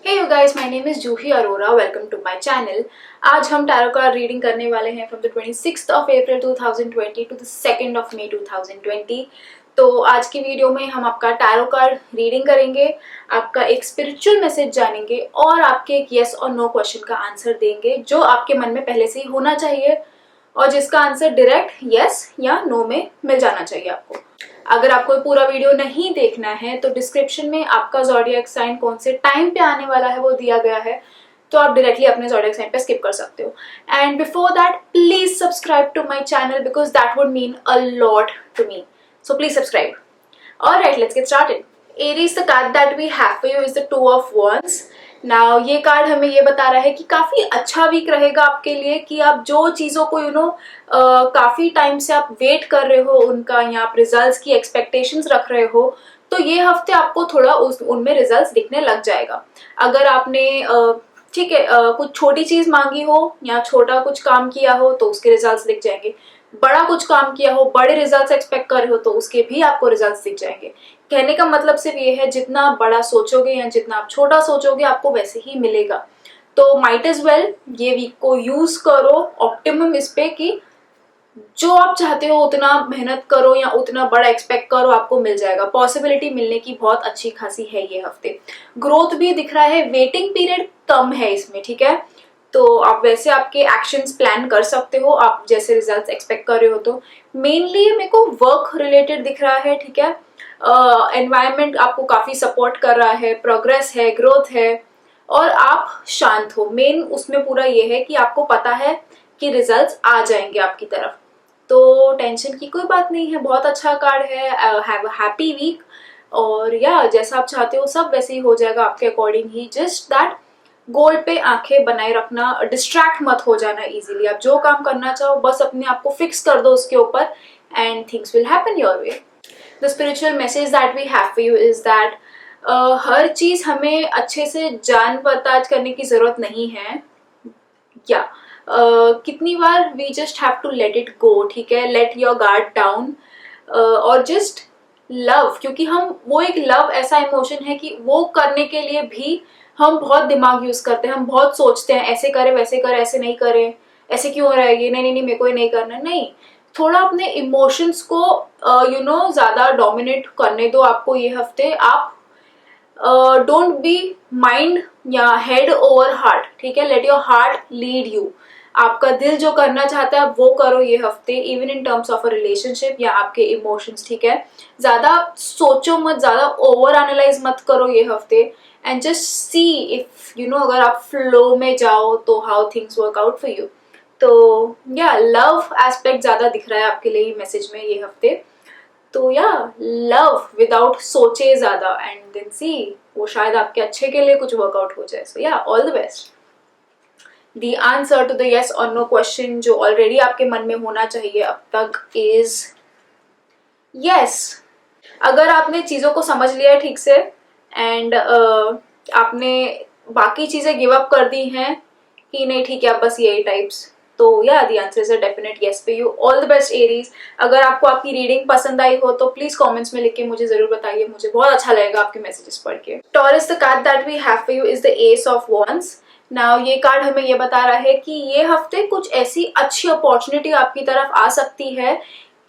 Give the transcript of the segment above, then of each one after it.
Hey you guys, my name is Juhi Arora. Welcome to my channel. आज हम tarot card reading करने वाले हैं from the 26th of April 2020 to the 2nd of May 2020. तो आज की video में हम आपका टैरो कार्ड रीडिंग करेंगे, आपका एक स्पिरिचुअल मैसेज जानेंगे और आपके एक येस और नो क्वेश्चन का आंसर देंगे जो आपके मन में पहले से ही होना चाहिए और जिसका आंसर डायरेक्ट येस या नो में मिल जाना चाहिए आपको। अगर आपको पूरा वीडियो नहीं देखना है तो डिस्क्रिप्शन में आपका ज़ोडिएक साइन कौन से टाइम पे आने वाला है वो दिया गया है, तो आप डायरेक्टली अपने ज़ोडिएक साइन पे स्किप कर सकते हो। And before that please subscribe to my channel because that would mean a lot to me, so please subscribe. Alright, let's get started. Aries, the card that we have for you is the Two of Wands. Now ये card हमें ये बता रहा है कि काफ़ी अच्छा week रहेगा आपके लिए, कि आप जो चीज़ों को काफ़ी टाइम से आप वेट कर रहे हो उनका, या आप रिजल्ट्स की एक्सपेक्टेशंस रख रहे हो, तो ये हफ्ते आपको थोड़ा उनमें रिजल्ट्स दिखने लग जाएगा। अगर आपने ठीक है कुछ छोटी चीज़ मांगी हो या छोटा कुछ काम किया हो तो उसके रिजल्ट्स दिख जाएंगे, बड़ा कुछ काम किया हो, बड़े रिजल्ट्स एक्सपेक्ट कर रहे हो तो उसके भी आपको रिजल्ट्स दिख जाएंगे। कहने का मतलब सिर्फ ये है, जितना बड़ा सोचोगे या जितना आप छोटा सोचोगे आपको वैसे ही मिलेगा। तो माइट एज वेल ये वीक को यूज करो ऑप्टिमम इस पे, कि जो आप चाहते हो उतना मेहनत करो या उतना बड़ा एक्सपेक्ट करो, आपको मिल जाएगा। पॉसिबिलिटी मिलने की बहुत अच्छी खासी है ये हफ्ते। ग्रोथ भी दिख रहा है, वेटिंग पीरियड कम है इसमें, ठीक है। तो आप वैसे आपके एक्शंस प्लान कर सकते हो, आप जैसे रिजल्ट्स एक्सपेक्ट कर रहे हो। तो मेनली मेरे को वर्क रिलेटेड दिख रहा है, ठीक है। एनवायरनमेंट आपको काफी सपोर्ट कर रहा है, प्रोग्रेस है, ग्रोथ है और आप शांत हो। मेन उसमें पूरा ये है कि आपको पता है कि रिजल्ट्स आ जाएंगे आपकी तरफ, तो टेंशन की कोई बात नहीं है। बहुत अच्छा कार्ड है, हैव अ हैप्पी वीक। और या जैसा आप चाहते हो सब वैसे ही हो जाएगा आपके according he. Just that goal पे आंखें बनाए रखना, डिस्ट्रैक्ट मत हो जाना इजीली। आप जो काम करना चाहो बस अपने आप को फिक्स कर दो उसके ऊपर and things will happen your way. The spiritual message that we have for you is that हर चीज हमें अच्छे से जान पड़ताल करने की जरूरत नहीं है। या कितनी बार we just have to let it go, ठीक है। लेट योर गार्ड डाउन और जस्ट लव, क्योंकि हम वो एक लव ऐसा इमोशन है कि वो करने के लिए भी हम बहुत दिमाग यूज करते हैं, हम बहुत सोचते हैं ऐसे करें वैसे करें, ऐसे नहीं करें, ऐसे क्यों हो रहा है ये, नहीं नहीं नहीं मेरे को ये नहीं करना। नहीं, थोड़ा अपने इमोशंस को ज्यादा डोमिनेट करने दो आपको ये हफ्ते। आप डोंट बी माइंड या हेड ओवर हार्ट, ठीक है। Let your heart lead you. आपका दिल जो करना चाहता है वो करो ये हफ्ते, even in terms of a relationship या आपके इमोशंस, ठीक है। ज्यादा सोचो मत, ज्यादा ओवर एनालाइज मत करो ये हफ्ते एंड जस्ट सी इफ अगर आप फ्लो में जाओ तो how things work out for you. तो या लव एस्पेक्ट ज्यादा दिख रहा है आपके लिए मैसेज में ये हफ्ते। तो या लव विदाउट सोचे ज्यादा एंड देन सी, वो शायद आपके अच्छे के लिए कुछ वर्कआउट हो जाए। So yeah all the best. The answer to the yes और नो क्वेश्चन जो ऑलरेडी आपके मन में होना चाहिए अब तक इज यस। अगर आपने चीजों को समझ लिया है ठीक से एंड आपने बाकी चीजें गिव अप कर दी हैं कि नहीं ठीक है अब बस यही टाइप्स, तो या the answer is a definite yes for you. All the best Aries. अगर आपको आपकी रीडिंग पसंद आई हो तो प्लीज कमेंट्स में लिख के मुझे जरूर बताइए, मुझे बहुत अच्छा लगेगा आपके मैसेजेस पढ़ के। Taurus, the card that we have for you is the ace of wands. Now ये कार्ड हमें ये बता रहा है कि ये हफ्ते कुछ ऐसी अच्छी अपॉर्चुनिटी आपकी तरफ आ सकती है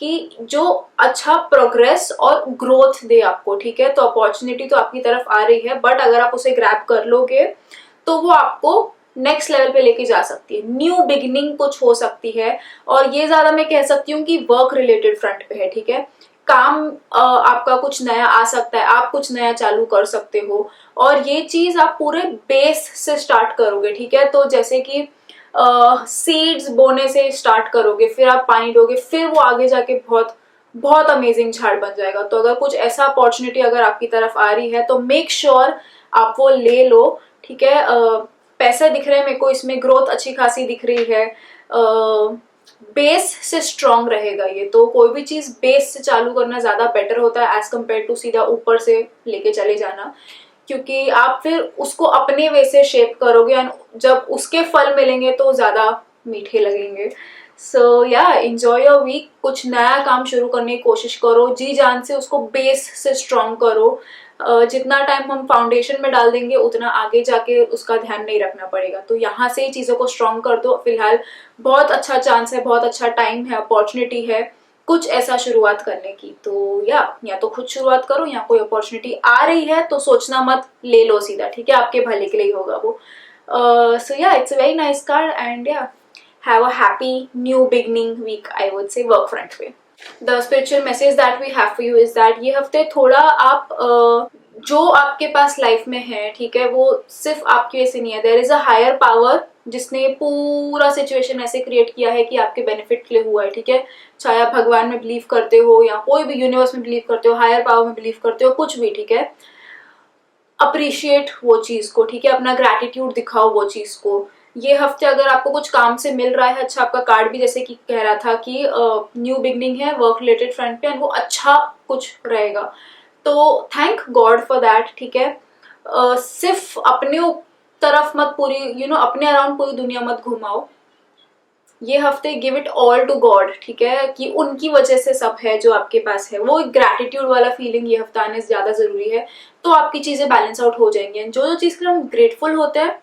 कि जो अच्छा प्रोग्रेस और ग्रोथ दे आपको, ठीक है। तो अपॉर्चुनिटी तो आपकी तरफ आ रही है, बट अगर आप उसे ग्रैब कर लोगे तो वो आपको नेक्स्ट लेवल पे लेके जा सकती है। न्यू बिगिनिंग कुछ हो सकती है, और ये ज्यादा मैं कह सकती हूँ कि वर्क रिलेटेड फ्रंट पे है, ठीक है। काम आपका कुछ नया आ सकता है, आप कुछ नया चालू कर सकते हो और ये चीज आप पूरे बेस से स्टार्ट करोगे, ठीक है। तो जैसे कि सीड्स बोने से स्टार्ट करोगे, फिर आप पानी दोगे, फिर वो आगे जाके बहुत बहुत अमेजिंग झाड़ बन जाएगा। तो अगर कुछ ऐसा अपॉर्चुनिटी अगर आपकी तरफ आ रही है तो मेक श्योर आप वो ले लो, ठीक है। पैसे दिख रहे हैं मेरे को इसमें, ग्रोथ अच्छी खासी दिख रही है, बेस से स्ट्रांग रहेगा ये। तो कोई भी चीज बेस से चालू करना ज्यादा बेटर होता है एज कम्पेयर टू सीधा ऊपर से लेके चले जाना, क्योंकि आप फिर उसको अपने वे से शेप करोगे और जब उसके फल मिलेंगे तो ज्यादा मीठे लगेंगे। सो या एंजॉय योर वीक। कुछ नया काम शुरू करने की कोशिश करो, जी जान से उसको बेस से स्ट्रांग करो। जितना टाइम हम फाउंडेशन में डाल देंगे उतना आगे जाके उसका ध्यान नहीं रखना पड़ेगा। तो यहाँ से चीज़ों को स्ट्रॉन्ग कर दो। फिलहाल बहुत अच्छा चांस है, बहुत अच्छा टाइम है, अपॉर्चुनिटी है कुछ ऐसा शुरुआत करने की। तो या तो खुद शुरुआत करो, या कोई अपॉर्चुनिटी आ रही है तो सोचना मत, ले लो सीधा, ठीक है, आपके भले के लिए ही होगा वो। So yeah it's a very nice card and yeah have a happy new beginning week, I would say, work front पे। The spiritual message that we have for you is that ये हफ्ते थोड़ा आप जो आपके पास लाइफ में है, ठीक है, वो सिर्फ आपकी वजह से नहीं है। There is a higher power जिसने पूरा सिचुएशन ऐसे क्रिएट किया है कि आपके बेनिफिट के लिए हुआ है, ठीक है। चाहे आप भगवान में बिलीव करते हो या कोई भी यूनिवर्स में बिलीव करते हो, हायर पावर में बिलीव करते हो, कुछ भी, ठीक है, अप्रिशिएट वो चीज को, ठीक है, अपना ग्रैटिट्यूड दिखाओ वो चीज को। ये हफ्ते अगर आपको कुछ काम से मिल रहा है, अच्छा, आपका कार्ड भी जैसे कि कह रहा था कि न्यू बिगनिंग है वर्क रिलेटेड फ्रंट पे, एंड वो अच्छा कुछ रहेगा, तो थैंक गॉड फॉर दैट, ठीक है। सिर्फ अपने तरफ मत पूरी अपने अराउंड पूरी दुनिया मत घुमाओ। ये हफ्ते give it all to God, ठीक है, कि उनकी वजह से सब है जो आपके पास है। वो ग्रैटिट्यूड वाला फीलिंग ये हफ्ता आने से ज्यादा जरूरी है, तो आपकी चीजें बैलेंस आउट हो जाएंगी। जो जो चीज के लिए हम ग्रेटफुल होते हैं,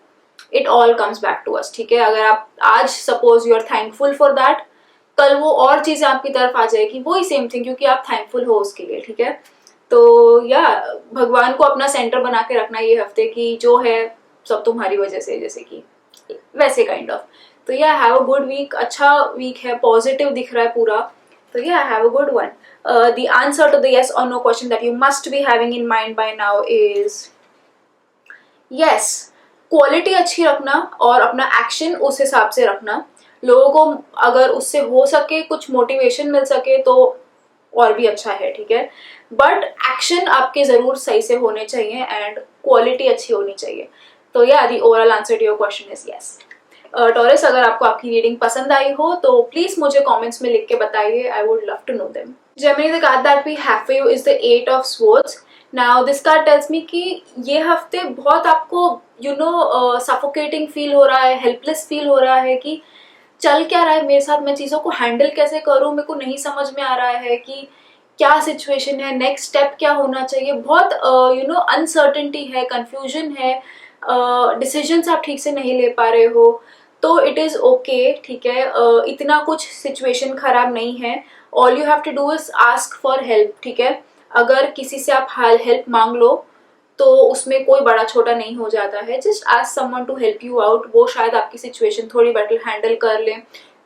it all comes back to us, ठीक है। अगर आप आज suppose you are thankful for that, कल वो और चीजें आपकी तरफ आ जाएगी, वही सेम थिंग, क्योंकि आप थैंकफुल हो उसके लिए, ठीक है। तो या भगवान को अपना सेंटर बना के रखना ये हफ्ते की जो है सब तुम्हारी वजह से, जैसे कि वैसे काइंड ऑफ। तो yeah have a good week, अच्छा वीक है, पॉजिटिव दिख रहा है पूरा। तो yeah have a good one. The answer to the yes or no question that you must be having in mind by now is yes। Quality अच्छी रखना और अपना एक्शन उस हिसाब से रखना। लोगों को अगर उससे हो सके कुछ मोटिवेशन मिल सके तो और भी अच्छा है, ठीक है, बट एक्शन आपके जरूर सही से होने चाहिए एंड क्वालिटी अच्छी होनी चाहिए। तो yeah the overall answer to your question is yes. Taurus, अगर आपको आपकी रीडिंग पसंद आई हो तो प्लीज मुझे कमेंट्स में लिख के बताइए, I would love to know them. Gemini, the card that we have for you is the 8 of swords. Now this card tells me कि ये हफ्ते बहुत आपको सफोकेटिंग फील हो रहा है, हेल्पलेस फील हो रहा है कि चल क्या रहा है मेरे साथ, मैं चीजों को हैंडल कैसे करूं, मेरे को नहीं समझ में आ रहा है कि क्या सिचुएशन है, नेक्स्ट स्टेप क्या होना चाहिए। बहुत अनसर्टेनिटी है, कंफ्यूजन है, डिसीजंस आप ठीक से नहीं ले पा रहे हो। तो इट इज ओके, ठीक है, इतना कुछ सिचुएशन खराब नहीं है। All you have to do is ask for help, ठीक है। अगर किसी से आप हेल्प मांग लो तो उसमें कोई बड़ा छोटा नहीं हो जाता है। Just ask someone to help you out, वो शायद आपकी सिचुएशन थोड़ी बेटर हैंडल कर ले,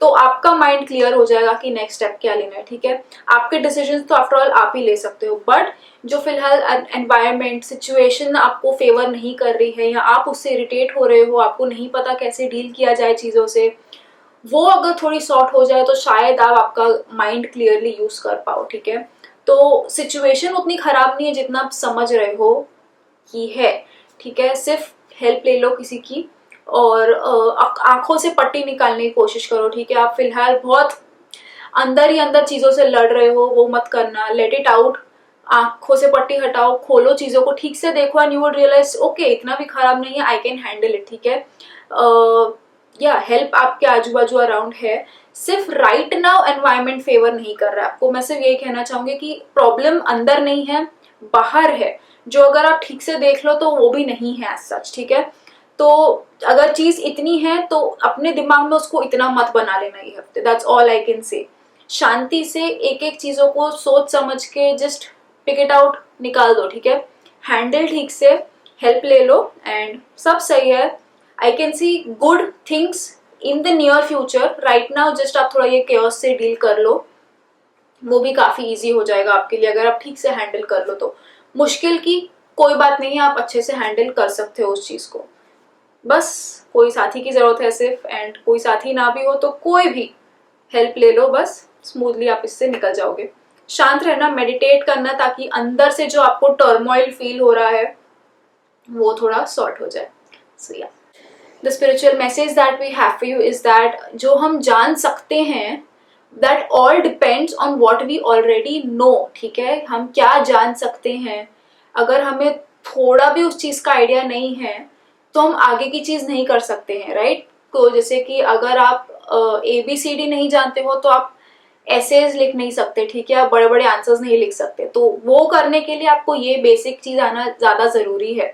तो आपका माइंड क्लियर हो जाएगा कि नेक्स्ट स्टेप क्या लेना है, ठीक है। आपके डिसीजंस तो आफ्टर ऑल आप ही ले सकते हो, बट जो फिलहाल एनवायरनमेंट सिचुएशन आपको फेवर नहीं कर रही है या आप उससे इरिटेट हो रहे हो, आपको नहीं पता कैसे डील किया जाए चीजों से, वो अगर थोड़ी सॉर्ट हो जाए तो शायद आप आपका माइंड क्लियरली यूज कर पाओ, ठीक है। तो सिचुएशन उतनी खराब नहीं है जितना आप समझ रहे हो कि है, ठीक है। सिर्फ हेल्प ले लो किसी की और आंखों से पट्टी निकालने की कोशिश करो, ठीक है। आप फिलहाल बहुत अंदर ही अंदर चीजों से लड़ रहे हो, वो मत करना, लेट इट आउट। आंखों से पट्टी हटाओ, खोलो चीजों को ठीक से देखो and you would realise okay इतना भी खराब नहीं है, आई कैन हैंडल इट, ठीक है। या हेल्प आपके आजू बाजू अराउंड है। सिर्फ राइट नाउ एनवायरमेंट फेवर नहीं कर रहा है आपको। मैं सिर्फ यही कहना चाहूंगी कि प्रॉब्लम अंदर नहीं है, बाहर है, जो अगर आप ठीक से देख लो तो वो भी नहीं है एज सच, ठीक है। तो अगर चीज इतनी है तो अपने दिमाग में उसको इतना मत बना लेना ये हफ्ते, दैट्स ऑल आई कैन से। शांति से एक एक चीजों को सोच समझ के जस्ट पिक इट आउट, निकाल दो, ठीक है। हैंडल ठीक से, हेल्प ले लो एंड सब सही है। I can see good things in the near future. Right now just आप थोड़ा ये केओस से डील कर लो, वो भी काफी इजी हो जाएगा आपके लिए अगर आप ठीक से हैंडल कर लो तो। मुश्किल की कोई बात नहीं है, आप अच्छे से हैंडल कर सकते हो उस चीज को। बस कोई साथी की जरूरत है सिर्फ, एंड कोई साथी ना भी हो तो कोई भी हेल्प ले लो, बस स्मूथली आप इससे निकल जाओगे। शांत रहना, मेडिटेट करना, ताकि अंदर से जो आपको टर्मोइल फील हो रहा है वो थोड़ा सॉर्ट हो जाए। So yeah the spiritual message that we have for you is that जो हम जान सकते हैं, that all depends on what we already know, ठीक है। हम क्या जान सकते हैं, अगर हमें थोड़ा भी उस चीज का आइडिया नहीं है तो हम आगे की चीज नहीं कर सकते हैं, राइट। तो जैसे कि अगर आप ABCD नहीं जानते हो तो आप एसेज लिख नहीं सकते, ठीक है, आप बड़े बड़े आंसर्स नहीं लिख सकते। तो वो करने के लिए आपको ये बेसिक चीज आना ज्यादा जरूरी है।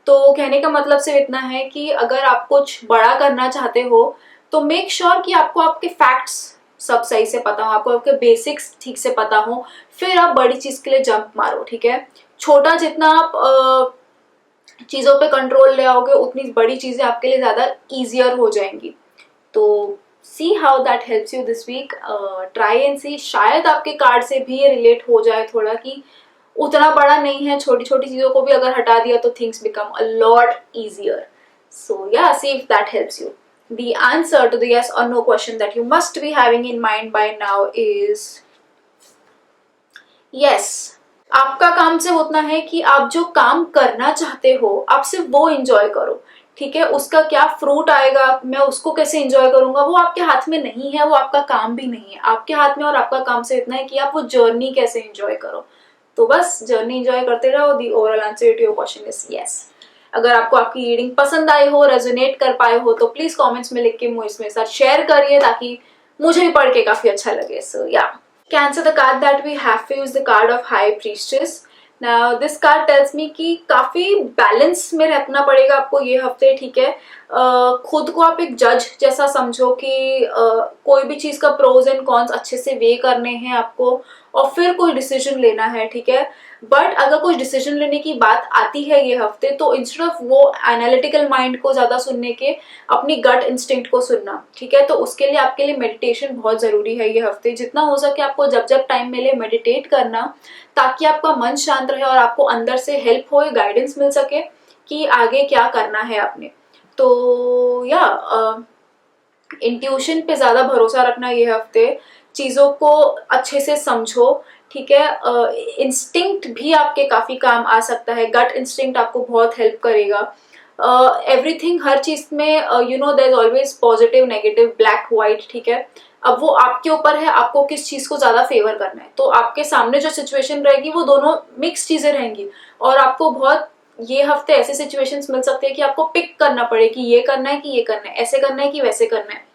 तो कहने का मतलब सिर्फ इतना है कि अगर आप कुछ बड़ा करना चाहते हो तो मेक श्योर कि आपको आपके फैक्ट्स सब सही से पता हो, आपको आपके बेसिक्स ठीक से पता हो, फिर आप बड़ी चीज के लिए जंप मारो, ठीक है। छोटा जितना आप चीजों पे कंट्रोल ले आओगे उतनी बड़ी चीजें आपके लिए ज्यादा इजियर हो जाएंगी। तो see how that helps you this week, try and see, शायद आपके कार्ड से भी ये रिलेट हो जाए थोड़ा कि उतना बड़ा नहीं है, छोटी छोटी चीजों को भी अगर हटा दिया तो things become a lot easier. So yeah, see if that helps you. The answer to the yes or no question that you must be having in mind by now is yes. आपका काम सिर्फ उतना है कि आप जो काम करना चाहते हो आप सिर्फ वो एंजॉय करो, ठीक है। उसका क्या फ्रूट आएगा, मैं उसको कैसे एंजॉय करूंगा, वो आपके हाथ में नहीं है, वो आपका काम भी नहीं है। आपके हाथ में और आपका काम सिर्फ इतना है कि आप वो जर्नी कैसे एंजॉय करो। तो बस जर्नी एंजॉय करते रहो। The overall answer to your question is yes. अगर आपको आपकी रीडिंग पसंद आई हो, रेजोनेट कर पाए हो, तो प्लीज कमेंट्स में लिख के मुझे इसमें साथ शेयर करिए ताकि मुझे भी पढ़ के काफी अच्छा लगे। So yeah, Cancer, the card that we have to use the card of high priestess. Now this card tells me कि काफी बैलेंस में रखना पड़ेगा आपको ये हफ्ते, ठीक है। खुद को आप एक जज जैसा समझो कि कोई भी चीज का प्रोज एंड कॉन्स अच्छे से वे करने हैं आपको और फिर कोई डिसीजन लेना है, ठीक है। बट अगर कुछ डिसीजन लेने की बात आती है ये हफ्ते तो इंस्टेड ऑफ वो एनालिटिकल माइंड को ज्यादा सुनने के अपनी गट इंस्टिंक्ट को सुनना, ठीक है। तो उसके लिए आपके लिए मेडिटेशन बहुत जरूरी है ये हफ्ते। जितना हो सके आपको जब जब टाइम मिले मेडिटेट करना, ताकि आपका मन शांत रहे और आपको अंदर से हेल्प हो, गाइडेंस मिल सके कि आगे क्या करना है आपने। तो या, इंट्यूशन पे ज्यादा भरोसा रखना ये हफ्ते, चीजों को अच्छे से समझो, ठीक है। इंस्टिंक्ट भी आपके काफी काम आ सकता है, गट इंस्टिंक्ट आपको बहुत हेल्प करेगा। एवरीथिंग, हर चीज में you know there is always positive negative, black white, ठीक है। अब वो आपके ऊपर है, आपको किस चीज को ज्यादा फेवर करना है। तो आपके सामने जो सिचुएशन रहेगी वो दोनों मिक्स चीजें रहेंगी और आपको बहुत ये हफ्ते ऐसे सिचुएशंस मिल सकते हैं कि आपको पिक करना पड़े कि ये करना है कि ये करना है, ऐसे करना है कि वैसे करना है।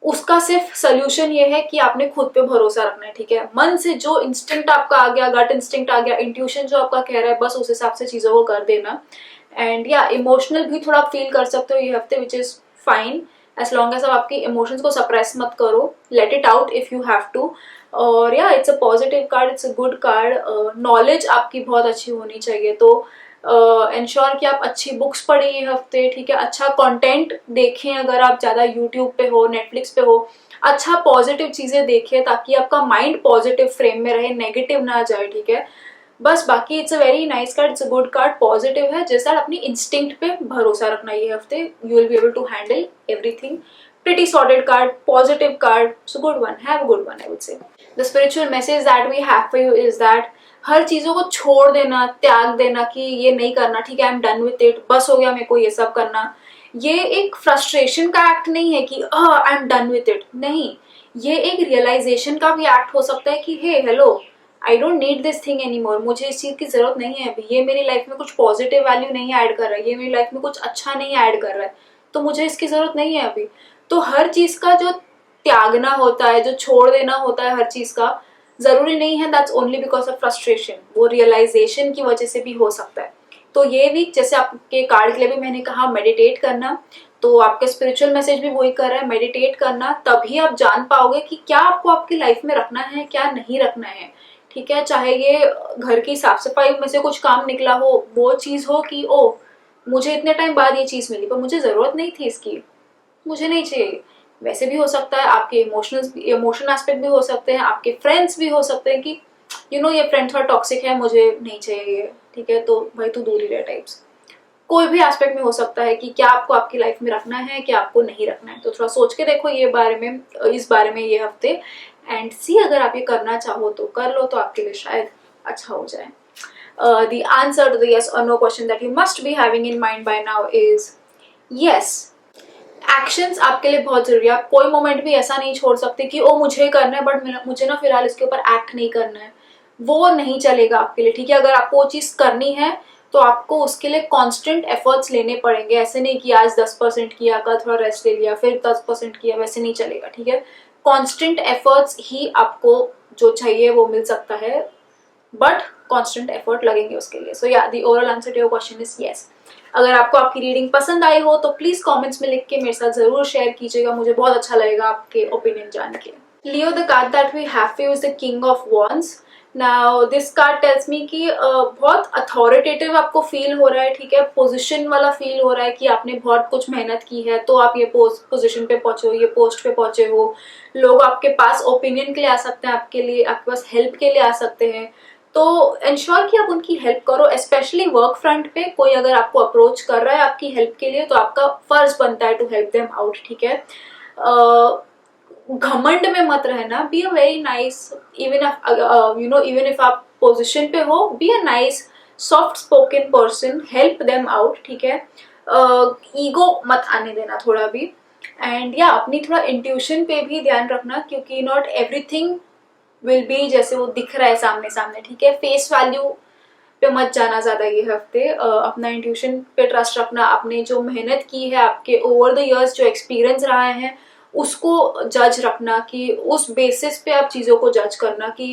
उसका सिर्फ सोल्यूशन ये है कि आपने खुद पे भरोसा रखना है, ठीक है। मन से जो इंस्टिंक्ट आपका आ गया, गट इंस्टिंक्ट आ गया, इंट्यूशन जो आपका कह रहा है, बस उस हिसाब से चीजों को कर देना। एंड या, इमोशनल भी थोड़ा फील कर सकते हो ये हफ्ते, which is fine as long as आप आपकी इमोशंस को सप्रेस मत करो, let it out if you have to. और yeah, it's a positive card, it's a good card. Knowledge आपकी बहुत अच्छी होनी चाहिए, तो इंश्योर कि आप अच्छी बुक्स पढ़ें ये हफ्ते, ठीक है। अच्छा कंटेंट देखें, अगर आप ज्यादा यूट्यूब पे हो, नेटफ्लिक्स पे हो, अच्छा पॉजिटिव चीजें देखें ताकि आपका माइंड पॉजिटिव फ्रेम में रहे, नेगेटिव ना जाए, ठीक है। बस बाकी it's a very nice card, it's a good card, positive है। जैसा अपनी इंस्टिंक्ट पे भरोसा रखना ये हफ्ते, you will be able to handle everything. Pretty sorted card, positive card, so good one, have a good one I would say. The spiritual message that we have for you is that हर चीजों को छोड़ देना, त्याग देना कि ये नहीं करना, ठीक है, I am done with it, बस हो गया मेरे को ये सब करना। ये एक फ्रस्ट्रेशन का एक्ट नहीं है कि I am done with it, नहीं, ये एक रियलाइजेशन का भी एक्ट हो सकता है कि hey hello, I don't need this thing any more, मुझे इस चीज की जरूरत नहीं है अभी, ये मेरी लाइफ में कुछ पॉजिटिव वैल्यू नहीं ऐड कर रहा है, ये मेरी लाइफ में कुछ अच्छा नहीं ऐड कर रहा है, तो मुझे इसकी जरूरत नहीं है अभी। तो हर चीज का जो त्यागना होता है, जो छोड़ देना होता है हर चीज का, जरूरी नहीं है that's only because of frustration, वो रियलाइजेशन की वजह से भी हो सकता है। तो ये वीक जैसे आपके कार्ड के लिए भी मैंने कहा मेडिटेट करना, तो आपके स्पिरिचुअल मैसेज भी वही कर रहा है, मेडिटेट करना, तभी आप जान पाओगे कि क्या आपको आपकी लाइफ में रखना है, क्या नहीं रखना है, ठीक है। चाहे ये घर की साफ सफाई में से कुछ काम निकला हो, वो चीज हो कि ओ मुझे इतने टाइम बाद ये चीज मिली पर मुझे जरूरत नहीं थी इसकी, मुझे नहीं चाहिए। वैसे भी हो सकता है, आपके इमोशनल एस्पेक्ट भी हो सकते हैं, आपके फ्रेंड्स भी हो सकते हैं कि यू नो ये फ्रेंड थोड़ा टॉक्सिक है, मुझे नहीं चाहिए ये, ठीक है, तो भाई तू दूर ही रह टाइप्स। कोई भी एस्पेक्ट में हो सकता है कि क्या आपको आपकी लाइफ में रखना है, क्या आपको नहीं रखना है। तो थोड़ा सोच के देखो ये बारे में, इस बारे में ये हफ्ते, एंड सी अगर आप ये करना चाहो तो कर लो, तो आपके लिए शायद अच्छा हो जाए। The answer to the yes or no question that you must be having in mind by now is yes. Actions आपके लिए बहुत जरूरी है। आप कोई मोमेंट भी ऐसा नहीं छोड़ सकते कि ओ मुझे करना है बट मुझे ना फिलहाल इसके ऊपर एक्ट नहीं करना है, वो नहीं चलेगा आपके लिए, ठीक है। अगर आपको वो चीज करनी है तो आपको उसके लिए कांस्टेंट एफर्ट्स लेने पड़ेंगे। ऐसे नहीं कि आज 10% किया, कल थोड़ा रेस्ट ले लिया, फिर 10% किया, वैसे नहीं चलेगा, ठीक है। कॉन्स्टेंट एफर्ट्स ही आपको जो चाहिए वो मिल सकता है, बट कॉन्स्टेंट एफर्ट लगेंगे उसके लिए. So yeah the overall answer to your question is yes. अगर आपको आपकी रीडिंग पसंद आई हो तो प्लीज कमेंट्स में लिख के मेरे साथ जरूर शेयर कीजिएगा, मुझे बहुत अच्छा लगेगा आपके ओपिनियन जान के. Leo, the card that we have for you is the king of wands. Now this card tells me कि बहुत अथॉरिटेटिव आपको फील हो रहा है, ठीक है, पोजीशन वाला फील हो रहा है कि आपने बहुत कुछ मेहनत की है तो आप ये पोजीशन पे पहुंचे हो, ये पोस्ट पे पहुंचे हो. लोग आपके पास ओपिनियन के लिए आ सकते हैं, आपके लिए आपके पास हेल्प के लिए आ सकते हैं. तो इंश्योर कि आप उनकी हेल्प करो, स्पेशली वर्क फ्रंट पे कोई अगर आपको अप्रोच कर रहा है आपकी हेल्प के लिए तो आपका फर्ज बनता है टू हेल्प देम आउट, ठीक है. घमंड में मत रहना, be a very nice, even if आप पोजीशन पे हो, be a nice soft spoken person, help them out, ठीक है. ईगो मत आने देना थोड़ा भी. एंड या अपनी थोड़ा इंट्यूशन पे भी ध्यान रखना, क्योंकि नॉट एवरीथिंग विल बी जैसे वो दिख रहा है सामने सामने, ठीक है. फेस वैल्यू पे मत जाना ज्यादा ये हफ्ते. अपना इंट्यूशन पे ट्रस्ट रखना, आपने जो मेहनत की है, आपके ओवर द इयर्स जो एक्सपीरियंस रहा है उसको जज रखना, कि उस बेसिस पे आप चीजों को जज करना कि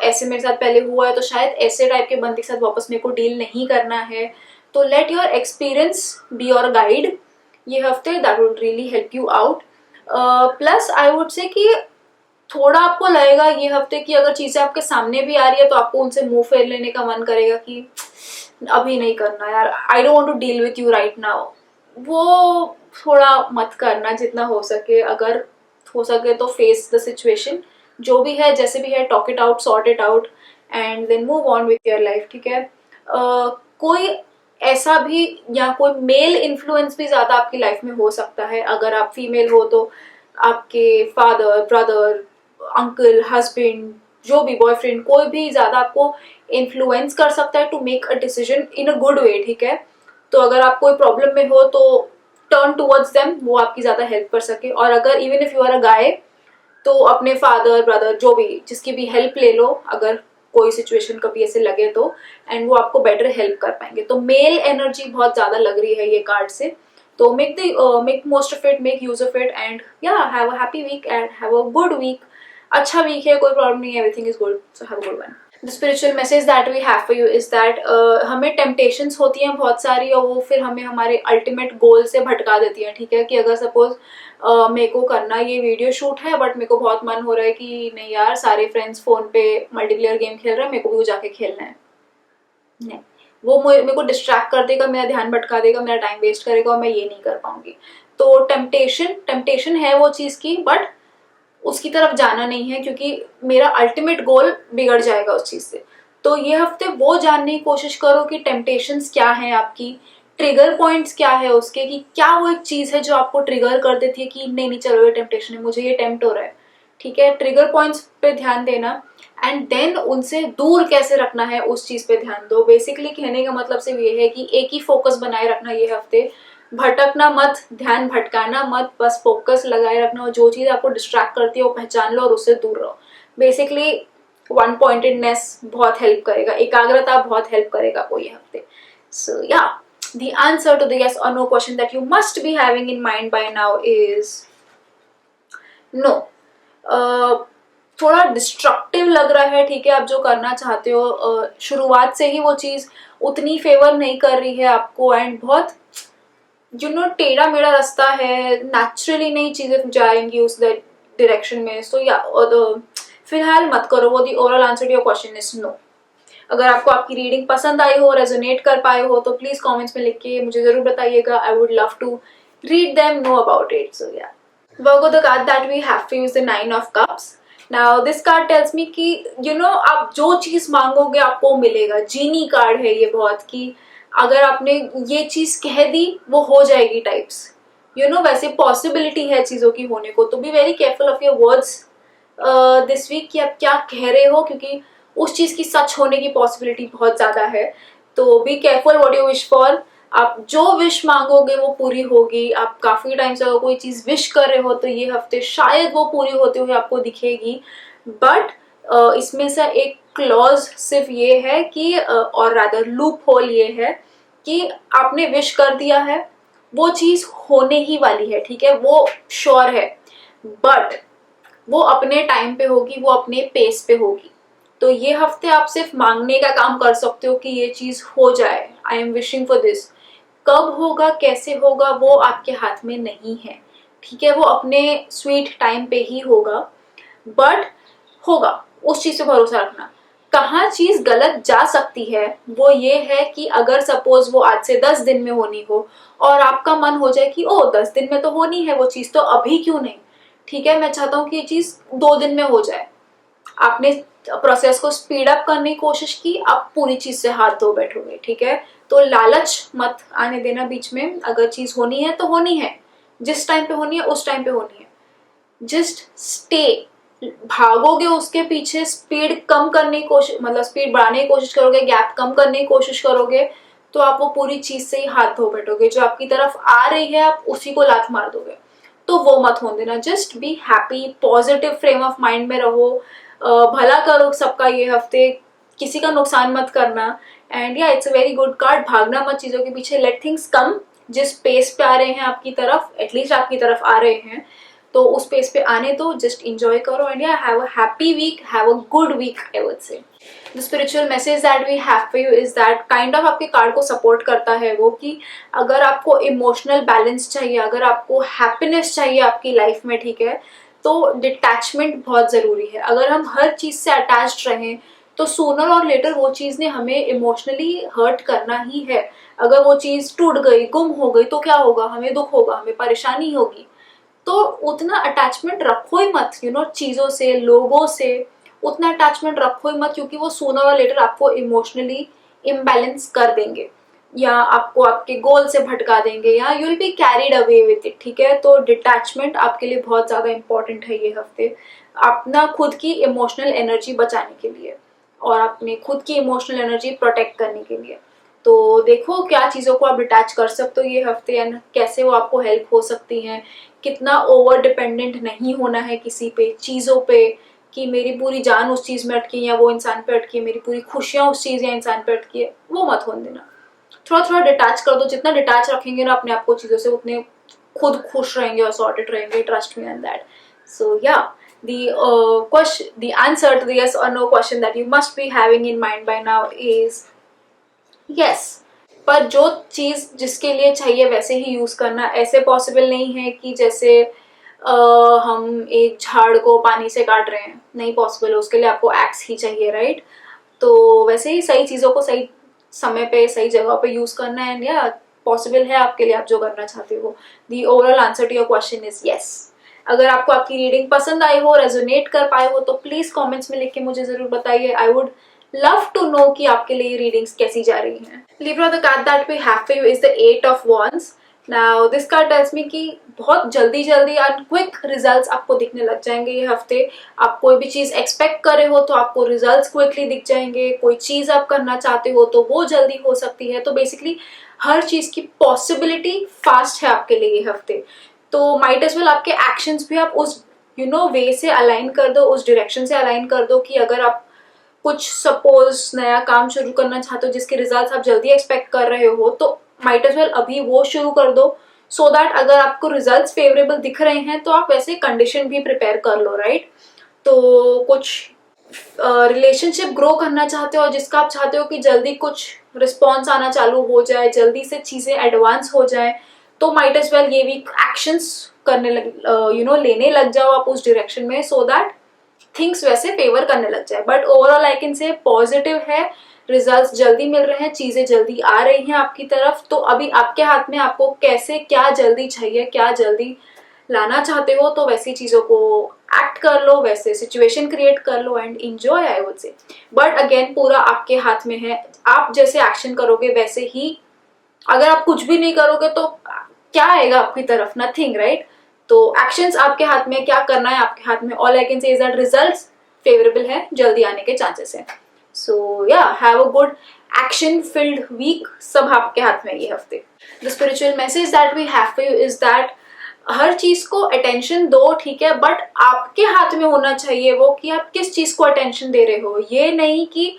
ऐसे मेरे साथ पहले हुआ है तो शायद ऐसे टाइप के बंदे के साथ वापस मेरे को डील नहीं करना है. तो let your experience be your guide ये हफ्ते, that would really help you out. Plus I would से कि थोड़ा आपको लगेगा ये हफ्ते कि अगर चीजें आपके सामने भी आ रही है तो आपको उनसे मुंह फेर लेने का मन करेगा कि अभी नहीं करना यार, I don't want to deal with you right now. वो थोड़ा मत करना जितना हो सके. अगर हो सके तो फेस द सिचुएशन, जो भी है जैसे भी है, talk it out, sort it out and then move on with your life, ठीक है. कोई ऐसा भी या कोई मेल इन्फ्लुएंस भी ज्यादा आपकी लाइफ में हो सकता है. अगर आप फीमेल हो तो आपके फादर, ब्रदर, अंकल, हस्बैंड, जो भी बॉयफ्रेंड, कोई भी ज्यादा आपको इन्फ्लुएंस कर सकता है to make a decision in a good way, ठीक है. तो अगर आप कोई प्रॉब्लम में हो तो टर्न टूवर्ड्स देम, वो आपकी ज्यादा हेल्प कर सके. और अगर even if you are a guy तो अपने फादर, ब्रदर, जो भी, जिसकी भी हेल्प ले लो अगर कोई सिचुएशन कभी ऐसे लगे तो, एंड वो आपको बेटर हेल्प कर पाएंगे. तो मेल एनर्जी बहुत ज्यादा लग रही है ये कार्ड से. तो make most of it, make use of it and yeah have a happy week and have a good week. अच्छा वीक है, कोई प्रॉब्लम नहीं है, everything is good, so have a good one. The spiritual message that we have for you is that हमें temptations होती हैं बहुत सारी और वो फिर हमें हमारे अल्टीमेट गोल से भटका देती हैं, ठीक है. कि अगर सपोज मेरे को करना ये वीडियो शूट है बट मेरे को बहुत मन हो रहा है कि नहीं यार सारे फ्रेंड्स फोन पे मल्टीप्लेयर गेम खेल रहे हैं, मेरे को भी वो जाके खेलना है, नहीं, वो मेरे को डिस्ट्रैक्ट कर देगा, मेरा ध्यान भटका देगा, मेरा टाइम वेस्ट करेगा और मैं ये नहीं कर पाऊंगी. तो टेम्पटेशन है वो चीज की, बट उसकी तरफ जाना नहीं है क्योंकि मेरा अल्टीमेट गोल बिगड़ जाएगा उस चीज से. तो ये हफ्ते वो जानने की कोशिश करो कि टेम्पटेशंस क्या है आपकी, ट्रिगर पॉइंट्स क्या है उसके, कि क्या वो एक चीज है जो आपको ट्रिगर कर देती है कि नहीं नहीं चलो ये टेम्पटेशन है, मुझे ये टेम्प्ट हो रहा है, ठीक है. ट्रिगर पॉइंट्स पे ध्यान देना एंड देन उनसे दूर कैसे रखना है उस चीज पे ध्यान दो. बेसिकली कहने का मतलब सिर्फ ये है कि एक ही फोकस बनाए रखना ये हफ्ते, भटकना मत, ध्यान भटकाना मत, बस फोकस लगाए रखना और जो चीज आपको डिस्ट्रैक्ट करती है वो पहचान लो और उससे दूर रहो. बेसिकली वन पॉइंटेडनेस बहुत हेल्प करेगा, एकाग्रता बहुत हेल्प करेगा आपको ये हफ्ते. सो या the answer to the yes or no question that you must be having in mind by now is no. थोड़ा डिस्ट्रक्टिव लग रहा है, ठीक है. आप जो करना चाहते हो शुरुआत से ही वो चीज उतनी फेवर नहीं कर रही है आपको एंड बहुत टेढ़ा मेढ़ा रास्ता है, नेचुरली नहीं चीजें जाएंगी उस डायरेक्शन में. सो या फिलहाल मत करो वो. The overall answer to your question is no. अगर आपको आपकी रीडिंग पसंद आई हो, रेजोनेट कर पाए हो तो प्लीज कमेंट्स में लिख के मुझे जरूर बताइएगा. I would love to read them, know about it. So yeah Virgo, the card that we have for you is the 9 of Cups. Now this card tells me कि आप जो चीज मांगोगे आपको मिलेगा. जीनी कार्ड है ये बहुत, कि अगर आपने ये चीज कह दी वो हो जाएगी टाइप्स. वैसे पॉसिबिलिटी है चीजों की होने को. तो be very careful of your words this week कि आप क्या कह रहे हो, क्योंकि उस चीज की सच होने की पॉसिबिलिटी बहुत ज्यादा है. तो be careful what you wish for. आप जो विश मांगोगे वो पूरी होगी. आप काफी टाइम से अगर कोई चीज विश कर रहे हो तो ये हफ्ते शायद वो पूरी होते हुए आपको दिखेगी. बट इसमें से एक क्लॉज सिर्फ ये है कि और रादर लूप होल ये है कि आपने विश कर दिया है, वो चीज होने ही वाली है, ठीक है, वो श्योर है. बट वो अपने टाइम पे होगी, वो अपने पेस पे होगी। तो ये हफ्ते आप सिर्फ मांगने का काम कर सकते हो कि ये चीज हो जाए, I am wishing for this. कब होगा, कैसे होगा, वो आपके हाथ में नहीं है, ठीक है। वो अपने स्वीट टाइम पे ही होगा, बट होगा, उस चीज पे भरोसा रखना। कहाँ चीज गलत जा सकती है वो ये है कि अगर सपोज वो आज से 10 दिन में होनी हो और आपका मन हो जाए कि ओ 10 दिन में तो होनी है वो चीज, तो अभी क्यों नहीं, ठीक है, मैं चाहता हूँ कि ये चीज 2 दिन में हो जाए। आपने प्रोसेस को स्पीड अप करने की कोशिश की, आप पूरी चीज से हाथ धो बैठोगे, ठीक है। तो लालच मत आने देना बीच में। अगर चीज होनी है तो होनी है, जिस टाइम पे होनी है उस टाइम पे होनी है। जस्ट स्टे, भागोगे उसके पीछे, स्पीड कम करने की कोशिश, मतलब स्पीड बढ़ाने की कोशिश करोगे, गैप कम करने की कोशिश करोगे, तो आप वो पूरी चीज से ही हाथ धो बैठोगे। जो आपकी तरफ आ रही है आप उसी को लात मार दोगे, तो वो मत होने देना। Just be happy, positive frame of mind में रहो, भला करो सबका ये हफ्ते, किसी का नुकसान मत करना। एंड या it's a very good card, भागना मत चीजों के पीछे, लेट थिंग्स कम। जिस पेस पे आ रहे हैं आपकी तरफ, एटलीस्ट आपकी तरफ आ रहे हैं, तो उस पेस पे आने दो, जस्ट इंजॉय करो। And yeah have a happy week, have a good week, I would say. The spiritual message that we have for you is that, kind of आपके कार्ड को सपोर्ट करता है वो, कि अगर आपको इमोशनल बैलेंस चाहिए, अगर आपको हैप्पीनेस चाहिए आपकी लाइफ में, ठीक है, तो डिटैचमेंट बहुत जरूरी है। अगर हम हर चीज से अटैच्ड रहें तो सूनर और लेटर वो चीज ने हमें इमोशनली हर्ट करना ही है। अगर वो चीज टूट गई, गुम हो गई, तो क्या होगा, हमें दुख होगा, हमें परेशानी होगी। तो उतना अटैचमेंट रखो ही मत, चीजों से, लोगों से उतना अटैचमेंट रखो ही मत, क्योंकि वो सूनर और लेटर आपको इमोशनली इम्बैलेंस कर देंगे, या आपको आपके गोल से भटका देंगे, या you will be carried away with it, ठीक है। तो डिटैचमेंट आपके लिए बहुत ज्यादा इंपॉर्टेंट है ये हफ्ते, अपना खुद की इमोशनल एनर्जी बचाने के लिए और अपने खुद की इमोशनल एनर्जी प्रोटेक्ट करने के लिए। तो देखो क्या चीज़ों को आप डिटैच कर सकते हो ये हफ्ते, एंड कैसे वो आपको हेल्प हो सकती हैं। कितना ओवर डिपेंडेंट नहीं होना है किसी पे, चीज़ों पे, कि मेरी पूरी जान उस चीज़ में अटकी है या वो इंसान पे अटकी है, मेरी पूरी खुशियाँ उस चीज़ या इंसान पे अटकी है, वो मत होने देना। थोड़ा थोड़ा डिटैच कर दो, जितना डिटैच रखेंगे ना अपने आप को चीज़ों से, उतने खुद खुश रहेंगे और सॉर्टेड रहेंगे, ट्रस्ट मी ऑन दैट। सो या the answer to the yes or no question that you must be having in mind by now is yes। पर जो चीज जिसके लिए चाहिए वैसे ही यूज करना। ऐसे पॉसिबल नहीं है कि जैसे हम एक झाड़ को पानी से काट रहे हैं, नहीं पॉसिबल है, उसके लिए आपको एक्स ही चाहिए, राइट। तो वैसे ही सही चीजों को सही समय पे सही जगह पे यूज करना है, या पॉसिबल है आपके लिए, आप जो करना चाहते हो। The overall answer to your question is yes. अगर आपको आपकी रीडिंग पसंद आई हो, रेजोनेट कर पाए हो, तो प्लीज कमेंट्स में लिख के मुझे जरूर बताइए। I would love to know कि आपके लिए रीडिंग्स कैसी जा रही हैं। Libra, the card that we have for you is the 8 of Wands. Now this card tells me कि बहुत जल्दी जल्दी और क्विक रिजल्ट्स आपको दिखने लग जाएंगे ये हफ्ते। आप कोई भी चीज एक्सपेक्ट कर रहे हो तो आपको रिजल्ट्स क्विकली दिख जाएंगे। कोई चीज आप करना चाहते हो तो वो जल्दी हो सकती है। तो बेसिकली हर चीज की पॉसिबिलिटी फास्ट है आपके लिए ये हफ्ते। तो माइट एज वेल आपके एक्शंस भी आप उस वे से अलाइन कर दो, उस डायरेक्शन से अलाइन कर दो, कि अगर आप कुछ सपोज नया काम शुरू करना चाहते हो जिसके रिजल्ट्स आप जल्दी एक्सपेक्ट कर रहे हो, तो माइट एज वेल अभी वो शुरू कर दो, सो दैट अगर आपको रिजल्ट्स फेवरेबल दिख रहे हैं तो आप वैसे कंडीशन भी प्रिपेयर कर लो, राइट। तो कुछ रिलेशनशिप ग्रो करना चाहते हो जिसका आप चाहते हो कि जल्दी कुछ रिस्पॉन्स आना चालू हो जाए, जल्दी से चीजें एडवांस हो जाए, तो माइट एज वेल ये वीक एक्शंस करने लग लेने लग जाओ आप उस डायरेक्शन में, सो दैट थिंग्स वैसे फेवर करने लग जाए। बट ओवरऑल आई कैन से पॉजिटिव है, रिजल्ट्स जल्दी मिल रहे हैं, चीजें जल्दी आ रही हैं आपकी तरफ। तो अभी आपके हाथ में, आपको कैसे क्या जल्दी चाहिए, क्या जल्दी लाना चाहते हो, तो वैसी चीजों को एक्ट कर लो, वैसे सिचुएशन क्रिएट कर लो and enjoy, I would say. But again पूरा आपके हाथ में है, आप जैसे एक्शन करोगे वैसे ही। अगर आप कुछ भी नहीं करोगे तो क्या आएगा आपकी तरफ, नथिंग, राइट। तो एक्शंस आपके हाथ में, क्या करना है आपके हाथ में। All I can say is that results favourable है, जल्दी आने के चांसेस है। So yeah have a good action filled week, सब आपके हाथ में ये हफ्ते। The spiritual message that we have for you is that हर चीज को अटेंशन दो, ठीक है, बट आपके हाथ में होना चाहिए वो कि आप किस चीज को अटेंशन दे रहे हो। ये नहीं कि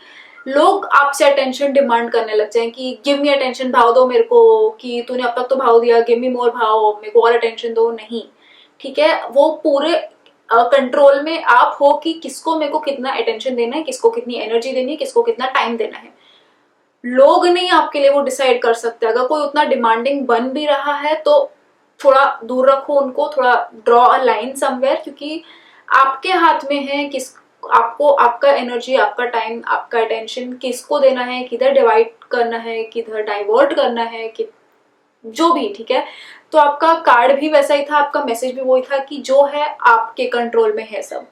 लोग आपसे अटेंशन डिमांड करने लग जाएं कि गिव मी अटेंशन, भाव दो मेरे को, कि तूने अब तक तो भाव दिया, गिव मी मोर भाव, मेरे को और अटेंशन दो। नहीं, ठीक है, वो पूरे कंट्रोल में आप हो कि किसको मेरे को कितना अटेंशन देना है, किसको कितनी एनर्जी देनी है, किसको कितना टाइम देना है। लोग नहीं आपके लिए वो डिसाइड कर सकते। अगर कोई उतना डिमांडिंग बन भी रहा है तो थोड़ा दूर रखो उनको, थोड़ा ड्रॉ अ लाइन समवेयर, क्योंकि आपके हाथ में है किस आपको आपका एनर्जी, आपका टाइम, आपका अटेंशन किसको देना है, किधर डिवाइड करना है, किधर डाइवर्ट करना है, कि जो भी, ठीक है। तो आपका कार्ड भी वैसा ही था, आपका मैसेज भी वही था कि जो है आपके कंट्रोल में है सब।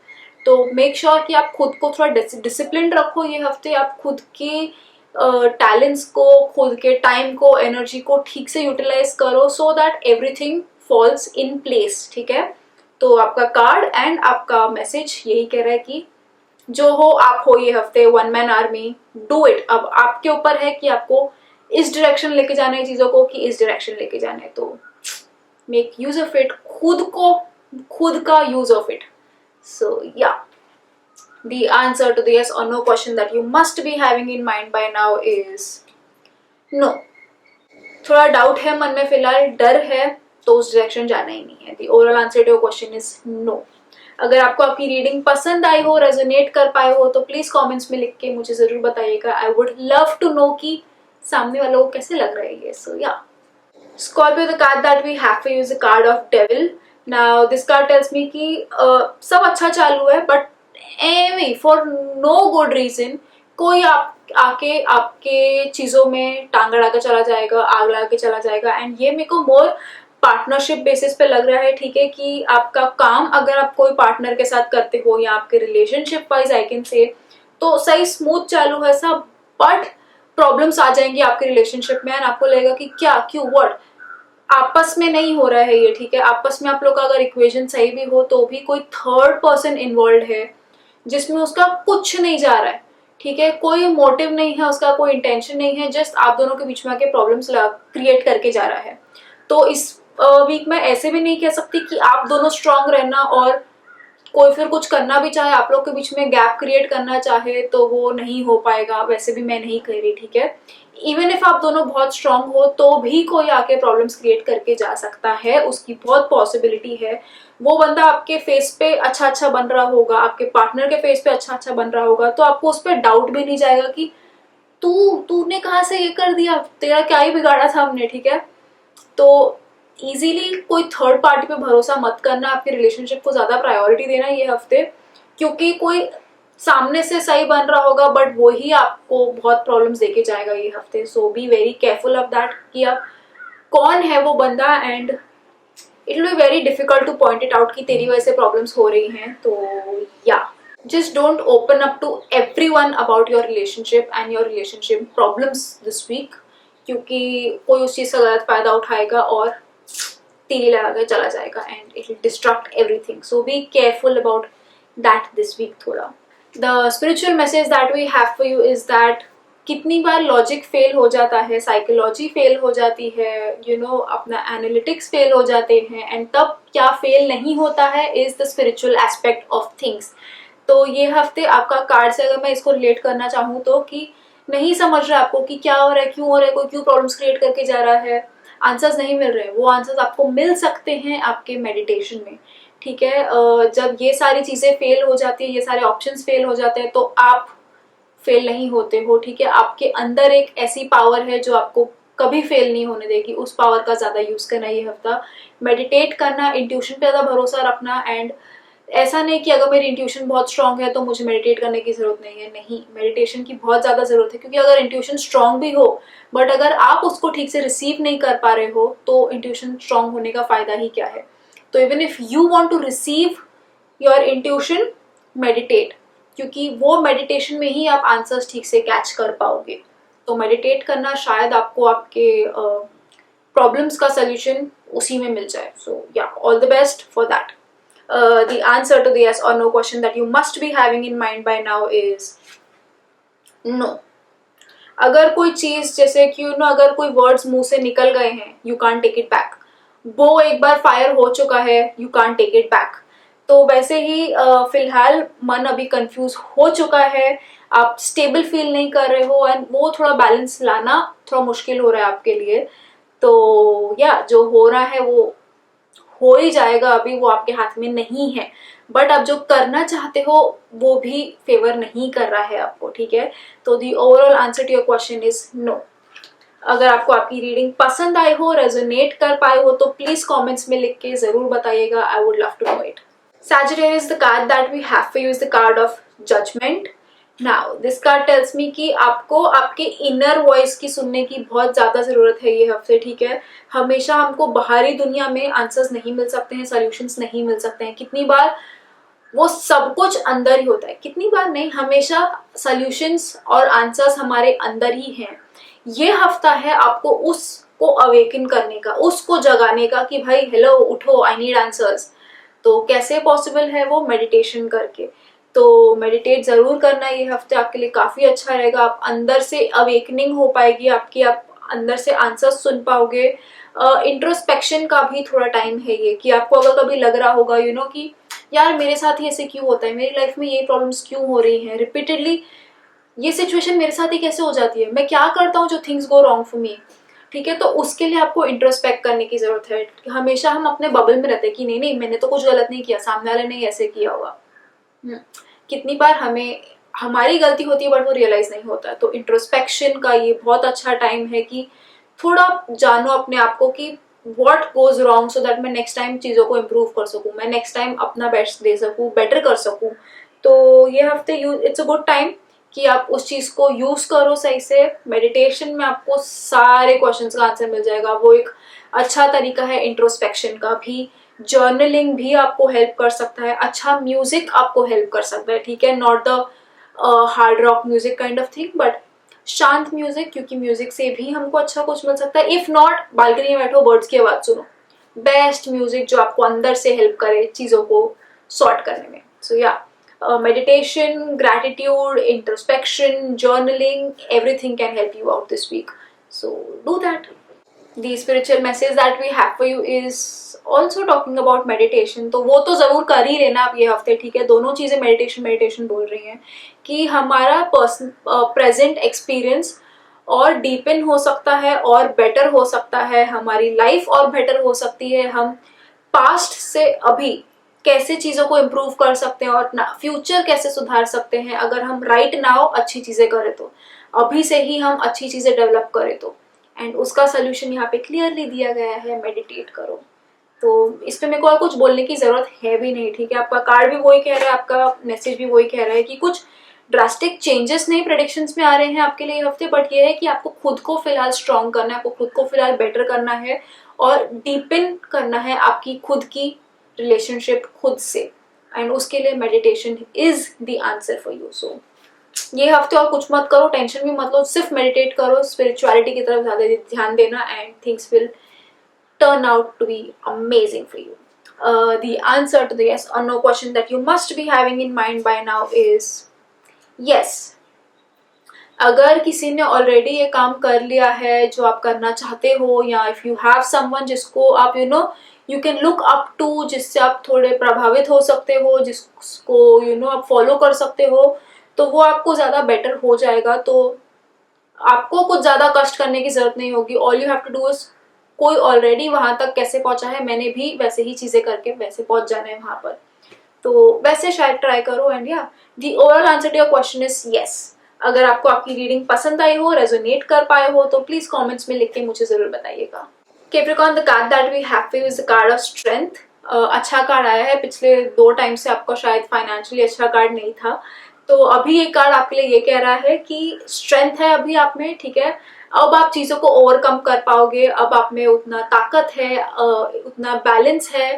तो मेक श्योर कि आप खुद को थोड़ा डिसिप्लिन रखो ये हफ्ते, आप खुद की टैलेंट्स को, खुद के टाइम को, एनर्जी को ठीक से यूटिलाइज करो, so that everything falls in place, ठीक है। तो आपका कार्ड एंड आपका मैसेज यही कह रहा है कि जो हो आप हो ये हफ्ते one man army, do it. अब आपके ऊपर है कि आपको इस डायरेक्शन लेके जाना है चीजों को कि इस डायरेक्शन लेके जाना है, तो मेक यूज ऑफ इट, खुद का यूज ऑफ इट। सो या the answer to the yes or no question that you must be having in mind by now is no. थोड़ा डाउट है मन में, फिलहाल डर है, तो उस डायरेक्शन जाना ही नहीं है। the oral answer to your question is no. अगर आपको आपकी रीडिंग पसंद आई हो, रेजोनेट कर पाए हो, तो प्लीज कमेंट्स में लिख के मुझे जरूर बताइएगा। I would love to know कि सामने वालों को कैसे लग रहा है ये। सो या Scorpio, the card that we have for you is the card of Devil. Now this card tells me कि सब अच्छा चालू है, but anyway for no good reason कोई आप आके आपके चीजों में टांग अड़ा के चला जाएगा, आग लगा के चला जाएगा। एंड ये मेरे को मोर पार्टनरशिप बेसिस पे लग रहा है, ठीक है, कि आपका काम अगर आप कोई पार्टनर के साथ करते हो या आपके रिलेशनशिप वाइज आई कैन से, तो सही स्मूथ चालू है सब, बट प्रॉब्लम्स आ जाएंगी आपके रिलेशनशिप में एंड आपको लगेगा कि क्या, क्यों, व्हाट, आपस में नहीं हो रहा है ये, ठीक है। आपस में आप लोग का अगर इक्वेशन सही भी हो तो भी कोई थर्ड पर्सन इन्वॉल्व है जिसमें उसका कुछ नहीं जा रहा है, ठीक है, कोई मोटिव नहीं है उसका, कोई इंटेंशन नहीं है, जस्ट आप दोनों के बीच में आके प्रॉब्लम्स क्रिएट करके जा रहा है। तो इस वीक में ऐसे भी नहीं कह सकती कि आप दोनों स्ट्रांग रहना और कोई फिर कुछ करना भी चाहे आप लोग के बीच में गैप क्रिएट करना चाहे तो वो नहीं हो पाएगा, वैसे भी मैं नहीं कह रही, ठीक है। इवन इफ आप दोनों बहुत स्ट्रांग हो तो भी कोई आके प्रॉब्लम्स क्रिएट करके जा सकता है, उसकी बहुत पॉसिबिलिटी है। वो बंदा आपके फेस पे अच्छा अच्छा बन रहा होगा, आपके पार्टनर के फेस पे अच्छा अच्छा बन रहा होगा, तो आपको उस पर डाउट भी नहीं जाएगा कि तूने कहाँ से ये कर दिया, तेरा क्या ही बिगाड़ा था हमने, ठीक है। तो इजीली कोई थर्ड पार्टी पे भरोसा मत करना, आपके रिलेशनशिप को ज्यादा प्रायोरिटी देना ये हफ्ते, क्योंकि कोई सामने से सही बन रहा होगा बट वो ही आपको बहुत प्रॉब्लम्स देके जाएगा ये हफ्ते। So be very careful of that कि आप कौन है वो बंदा, and it will be very difficult to point it out कि तेरी वजह से प्रॉब्लम्स हो रही हैं। तो या just don't open up to everyone about your relationship and your relationship problems this week, क्योंकि कोई उस चीज का गलत फायदा उठाएगा और तीली लगा के चला जाएगा and it will destruct everything. So be careful about that this week थोड़ा। The spiritual message that we have for you is that कितनी बार लॉजिक फेल हो जाता है, साइकोलॉजी फेल हो जाती है, यू नो अपना एनालिटिक्स फेल हो जाते हैं, एंड तब क्या फेल नहीं होता है is the spiritual aspect of things. तो ये हफ्ते आपका कार्ड से अगर मैं इसको रिलेट करना चाहूँ तो कि नहीं समझ रहा आपको कि क्या हो रहा है, क्यों हो रहा है, कोई क्यों प्रॉब्लम्स क्रिएट करके जा रहा है, आंसर्स नहीं मिल रहे, वो आंसर्स आपको मिल सकते हैं आपके मेडिटेशन में, ठीक है। जब ये सारी चीजें फेल हो जाती है, ये सारे ऑप्शंस फेल हो जाते हैं, तो आप फेल नहीं होते हो, ठीक है। आपके अंदर एक ऐसी पावर है जो आपको कभी फेल नहीं होने देगी, उस पावर का ज्यादा यूज करना ये हफ्ता, मेडिटेट करना, इंट्यूशन पे ज्यादा भरोसा रखना। एंड ऐसा नहीं कि अगर मेरी इंट्यूशन बहुत स्ट्रांग है तो मुझे मेडिटेट करने की जरूरत नहीं है, नहीं, मेडिटेशन की बहुत ज्यादा जरूरत है, क्योंकि अगर इंट्यूशन स्ट्रांग भी हो बट अगर आप उसको ठीक से रिसीव नहीं कर पा रहे हो तो इंट्यूशन स्ट्रांग होने का फायदा ही क्या है। तो even if you want to receive your intuition, meditate, क्योंकि वो मेडिटेशन में ही आप आंसर्स ठीक से कैच कर पाओगे। तो मेडिटेट करना, शायद आपको आपके प्रॉब्लम्स का सोल्यूशन उसी में मिल जाए। So yeah all the best for that. The answer to the yes or no question that you must be having in mind by now is no. अगर कोई चीज जैसे कि ना, अगर कोई वर्ड्स मुंह से निकल गए हैं, you can't take it back, वो एक बार फायर हो चुका है, you can't take it back. तो वैसे ही फिलहाल मन अभी कंफ्यूज हो चुका है, आप स्टेबल फील नहीं कर रहे हो एंड वो थोड़ा बैलेंस लाना थोड़ा मुश्किल हो रहा है आपके लिए। तो या जो हो रहा है वो हो ही जाएगा, अभी वो आपके हाथ में नहीं है, बट आप जो करना चाहते हो वो भी फेवर नहीं कर रहा है आपको, ठीक है। तो the overall answer to your question is no. अगर आपको आपकी रीडिंग पसंद आई हो, रेजोनेट कर पाए हो, तो प्लीज कमेंट्स में लिख के जरूर बताइएगा, I would love to know it. Sagittarius, the card that we have for you is the card of judgment. Now, this card tells me कि आपको आपके इनर वॉइस की सुनने की बहुत ज़्यादा ज़रूरत है ये हफ्ते, ठीक है। हमेशा हमको बाहरी दुनिया में आंसर्स नहीं मिल सकते हैं, सॉल्यूशंस नहीं मिल सकते हैं। कितनी बार वो सब कुछ अंदर ही होता है, कितनी बार नहीं, हमेशा सॉल्यूशंस और आंसर्स हमारे अंदर ही हैं। ये हफ्ता है आपको उसको अवेकन करने का, उसको जगाने का कि भाई हेलो उठो, आई नीड आंसर्स। तो कैसे पॉसिबल है वो? मेडिटेशन करके। तो मेडिटेट जरूर करना, ये हफ्ते आपके लिए काफी अच्छा रहेगा। आप अंदर से अवेकनिंग हो पाएगी आपकी, आप अंदर से आंसर्स सुन पाओगे। इंट्रोस्पेक्शन का भी थोड़ा टाइम है ये, कि आपको अगर कभी लग रहा होगा यू नो कि यार मेरे साथ ही ऐसे क्यों होता है, मेरी लाइफ में ये प्रॉब्लम्स क्यों हो रही हैं रिपीटेडली, ये सिचुएशन मेरे साथ ही कैसे हो जाती है, मैं क्या करता हूँ जो things go wrong for me, ठीक है। तो उसके लिए आपको इंट्रोस्पेक्ट करने की जरूरत है। हमेशा हम अपने बबल में रहते हैं कि नहीं नहीं मैंने तो कुछ गलत नहीं किया, सामने वाले ने ऐसे किया होगा। कितनी बार हमें हमारी गलती होती है बट वो रियलाइज नहीं होता है। तो इंट्रोस्पेक्शन का ये बहुत अच्छा टाइम है कि थोड़ा जानो अपने आप को कि what goes wrong, so that मैं नेक्स्ट टाइम चीज़ों को इम्प्रूव कर सकूँ, मैं नेक्स्ट टाइम अपना बेस्ट दे सकूँ, बेटर कर सकूँ। तो ये हफ्ते इट्स अ गुड टाइम कि आप उस चीज़ को यूज करो सही से। मेडिटेशन में आपको सारे क्वेश्चंस का आंसर मिल जाएगा, वो एक अच्छा तरीका है इंट्रोस्पेक्शन का भी। जर्नलिंग भी आपको हेल्प कर सकता है, अच्छा म्यूजिक आपको हेल्प कर सकता है, ठीक है। Not the hard rock music kind of thing, but शांत म्यूजिक, क्योंकि म्यूजिक से भी हमको अच्छा कुछ मिल सकता है। इफ नॉट, बालकनी में बैठो, बर्ड्स की आवाज सुनो, बेस्ट म्यूजिक जो आपको अंदर से हेल्प करे चीजों को सॉर्ट करने में। सो या meditation, gratitude, introspection, journaling, everything can help you out this week. So do that. The spiritual message that we have for you is also talking about meditation. तो वो तो जरूर कर ही लेना आप ये हफ्ते, ठीक है। दोनों चीजें मेडिटेशन बोल रही हैं कि हमारा प्रेजेंट एक्सपीरियंस और डीपन हो सकता है और बेटर हो सकता है, हमारी लाइफ और बेटर हो सकती है। हम पास्ट से अभी कैसे चीजों को इम्प्रूव कर सकते हैं और फ्यूचर कैसे सुधार सकते हैं अगर हम राइट नाउ अच्छी चीजें करें, तो अभी से ही हम अच्छी चीजें डेवलप करें तो। एंड उसका सोल्यूशन यहाँ पे क्लियरली दिया गया है, मेडिटेट करो। तो इस पे मेरे को और कुछ बोलने की जरूरत है भी नहीं, ठीक है। आपका कार्ड भी वही कह रहा है, आपका मैसेज भी वही कह रहा है कि कुछ ड्रास्टिक चेंजेस नहीं प्रेडिक्शंस में आ रहे हैं आपके लिए हफ्ते, बट ये है कि आपको खुद को फिलहाल स्ट्रॉन्ग करना है, आपको खुद को फिलहाल बेटर करना है और डीपन करना है आपकी खुद की रिलेशनशिप खुद से। एंड उसके लिए meditation is the answer for you. So ये हफ्ते और कुछ मत करो, टेंशन भी मत लो, सिर्फ मेडिटेट करो, स्पिरिचुअलिटी की तरफ ज्यादा ध्यान देना, and things will turn out to be amazing for you. The answer to the yes or no question that you must be having in mind by now is yes. अगर किसी ने already ये काम कर लिया है जो आप करना चाहते हो, या इफ यू हैव समवन जिसको आप you can look up to, जिससे आप थोड़े प्रभावित हो सकते हो, जिसको आप फॉलो कर सकते हो, तो वो आपको ज्यादा बेटर हो जाएगा। तो आपको कुछ ज्यादा कष्ट करने की जरूरत नहीं होगी। All you have to do is, कोई ऑलरेडी वहां तक कैसे पहुंचा है, मैंने भी वैसे ही चीजें करके वैसे पहुंच जाना है वहां पर, तो वैसे शायद ट्राई करो। And yeah the overall answer to your question is yes. अगर आपको आपकी रीडिंग पसंद आई हो, रेजोनेट कर पाए हो, तो प्लीज कमेंट्स में लिख के मुझे जरूर बताइएगा। Capricorn, the card that we have for you is the card of strength. अच्छा कार्ड आया है, पिछले 2 टाइम से आपका शायद फाइनेंशियली अच्छा कार्ड नहीं था, तो अभी ये कार्ड आपके लिए ये कह रहा है कि स्ट्रेंथ है अभी आप में, ठीक है। अब आप चीजों को ओवरकम कर पाओगे, अब आप में उतना ताकत है, उतना बैलेंस है,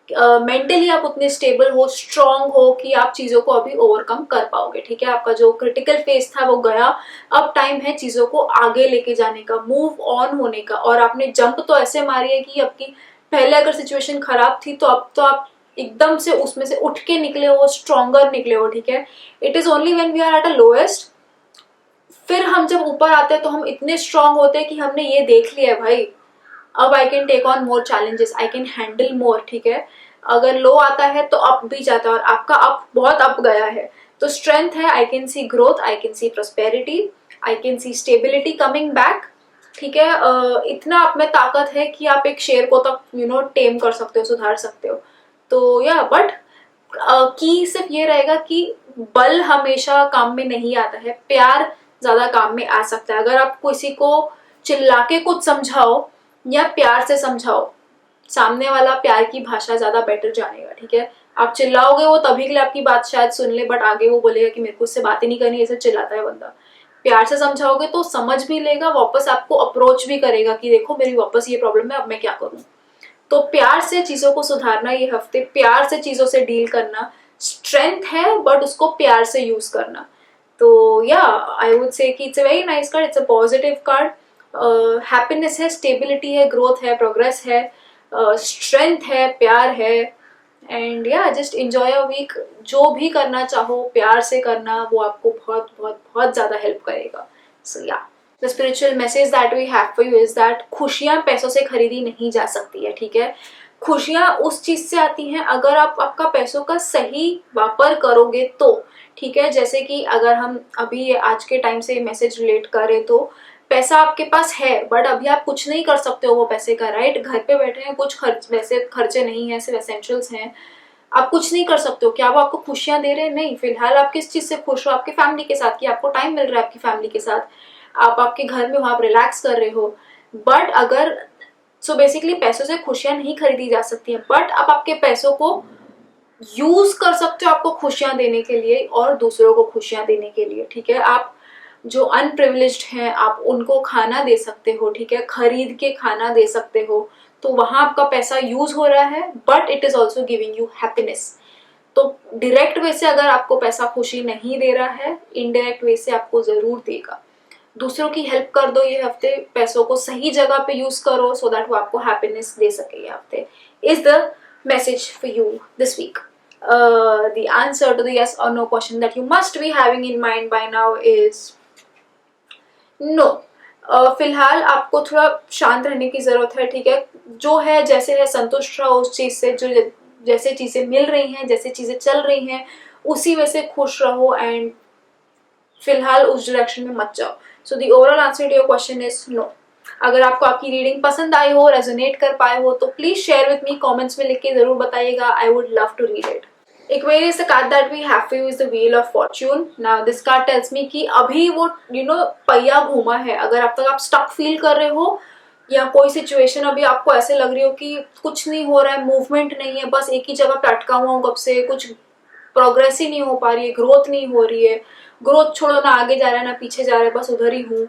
मेंटली आप उतने स्टेबल हो, स्ट्रांग हो कि आप चीजों को अभी ओवरकम कर पाओगे, ठीक है। आपका जो क्रिटिकल फेज था वो गया, अब टाइम है चीजों को आगे लेके जाने का, मूव ऑन होने का। और आपने जंप तो ऐसे मारी है कि आपकी पहले अगर सिचुएशन खराब थी तो अब तो आप एकदम से उसमें से उठ के निकले हो, स्ट्रॉन्गर निकले हो, ठीक है। It is only when we are at a lowest, फिर हम जब ऊपर आते हैं तो हम इतने स्ट्रांग होते हैं कि हमने ये देख लिया है भाई, अब I can take on more challenges, I can handle more, ठीक है। अगर लो आता है तो अप भी जाता है, और आपका अप बहुत अप गया है, तो स्ट्रेंथ है, I can see growth, I can see prosperity, I can see stability coming back, ठीक है, इतना आप में ताकत है कि आप एक शेर को तक टेम कर सकते हो, सुधार सकते हो। तो या बट की सिर्फ ये रहेगा कि बल हमेशा काम में नहीं आता है, प्यार ज्यादा काम में आ सकता है। अगर आप किसी को चिल्ला के कुछ समझाओ या प्यार से समझाओ, सामने वाला प्यार की भाषा ज्यादा बेटर जानेगा। ठीक है, आप चिल्लाओगे वो तभी के लिए आपकी बात शायद सुन ले, बट आगे वो बोलेगा कि मेरे को उससे बात ही नहीं करनी, ऐसे चिल्लाता है बंदा। प्यार से समझाओगे तो समझ भी लेगा, वापस आपको अप्रोच भी करेगा कि देखो मेरी वापस ये प्रॉब्लम है, अब मैं क्या करूं। तो प्यार से चीजों को सुधारना ये हफ्ते, प्यार से चीजों से डील करना स्ट्रेंथ है, बट उसको प्यार से यूज करना। तो या आई वुड से कि it's a very nice card, it's a positive card. Happiness है, स्टेबिलिटी है, ग्रोथ है, प्रोग्रेस है, स्ट्रेंथ है, प्यार है। And yeah just enjoy a week. जो भी करना चाहो प्यार से करना, वो आपको बहुत बहुत बहुत ज्यादा हेल्प करेगा। So yeah the spiritual message that we have for you is that खुशियां पैसों से खरीदी नहीं जा सकती है। ठीक है, खुशियां उस चीज से आती हैं अगर आप आपका पैसों का सही वापर करोगे तो। ठीक है, जैसे कि अगर हम अभी आज के टाइम से मैसेज रिलेट करें तो पैसा आपके पास है बट अभी आप कुछ नहीं कर सकते हो वो पैसे का, राइट। घर पे बैठे हैं, कुछ खर्च वैसे खर्चे नहीं है, सिर्फ एसेंशियल्स हैं, आप कुछ नहीं कर सकते हो। क्या वो आपको खुशियां दे रहे हैं? नहीं। फिलहाल आप किस चीज से खुश हो? आपके फैमिली के साथ, कि आपको टाइम मिल रहा है आपकी फैमिली के साथ, आप आपके घर में हो, आप रिलैक्स कर रहे हो। बट अगर सो बेसिकली पैसों से खुशियां नहीं खरीदी जा सकती हैं, बट आप आपके पैसों को यूज कर सकते हो आपको खुशियां देने के लिए और दूसरों को खुशियां देने के लिए। ठीक है, आप जो अनप्रिविलेज्ड हैं आप उनको खाना दे सकते हो। ठीक है, खरीद के खाना दे सकते हो, तो वहां आपका पैसा यूज हो रहा है but it is also giving you happiness. तो डायरेक्ट वे से अगर आपको पैसा खुशी नहीं दे रहा है, इनडायरेक्ट वे से आपको जरूर देगा। दूसरों की हेल्प कर दो ये हफ्ते, पैसों को सही जगह पे यूज करो सो दैट वो आपको हैप्पीनेस दे सके ये हफ्ते। Is the message for you this week. The answer to the yes or no question that you must be having in mind by now is no. फिलहाल आपको थोड़ा शांत रहने की जरूरत है। ठीक है, जो है जैसे है संतुष्ट रहो उस चीज से, जो जैसे चीजें मिल रही हैं, जैसे चीजें चल रही हैं उसी में से खुश रहो एंड फिलहाल उस डायरेक्शन में मत जाओ। So the overall answer to your question is no. अगर आपको आपकी रीडिंग पसंद आई हो, रेजोनेट कर पाए हो, तो please share with me, comments में लिख के जरूर बताइएगा। I would love to read it. Aquarius, the card that we have for you is the Wheel of Fortune. Now this card tells me कि अभी वो पहिया घूमा है। अगर अब तक आप स्टक फील कर रहे हो या कोई सिचुएशन अभी आपको ऐसे लग रही हो कि कुछ नहीं हो रहा है, मूवमेंट नहीं है, बस एक ही जगह पे अटका हुआ हूँ कब से, कुछ प्रोग्रेस ही नहीं हो पा रही है, ग्रोथ नहीं हो रही है, ग्रोथ छोड़ो ना आगे जा रहा है ना पीछे जा रहा है, बस उधर ही हूँ,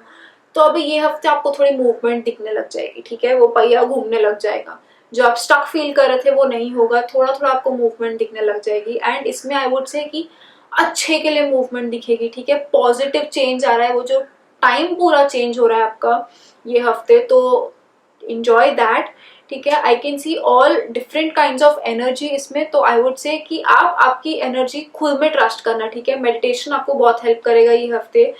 तो अभी ये हफ्ते आपको थोड़ी मूवमेंट दिखने लग जाएगी। ठीक है, वो पहिया घूमने लग जाएगा। जो आप स्टक फील कर रहे थे वो नहीं होगा, थोड़ा थोड़ा आपको मूवमेंट दिखने लग जाएगी। एंड इसमें आई वुड से कि अच्छे के लिए मूवमेंट दिखेगी। ठीक है, पॉजिटिव चेंज आ रहा है, वो जो टाइम पूरा चेंज हो रहा है आपका ये हफ्ते, तो enjoy दैट। ठीक है, I can see all different kind of energy इसमें। तो आई वुड से कि आप आपकी एनर्जी खुद में ट्रस्ट करना। ठीक है, मेडिटेशन आपको बहुत हेल्प करेगा ये हफ्ते।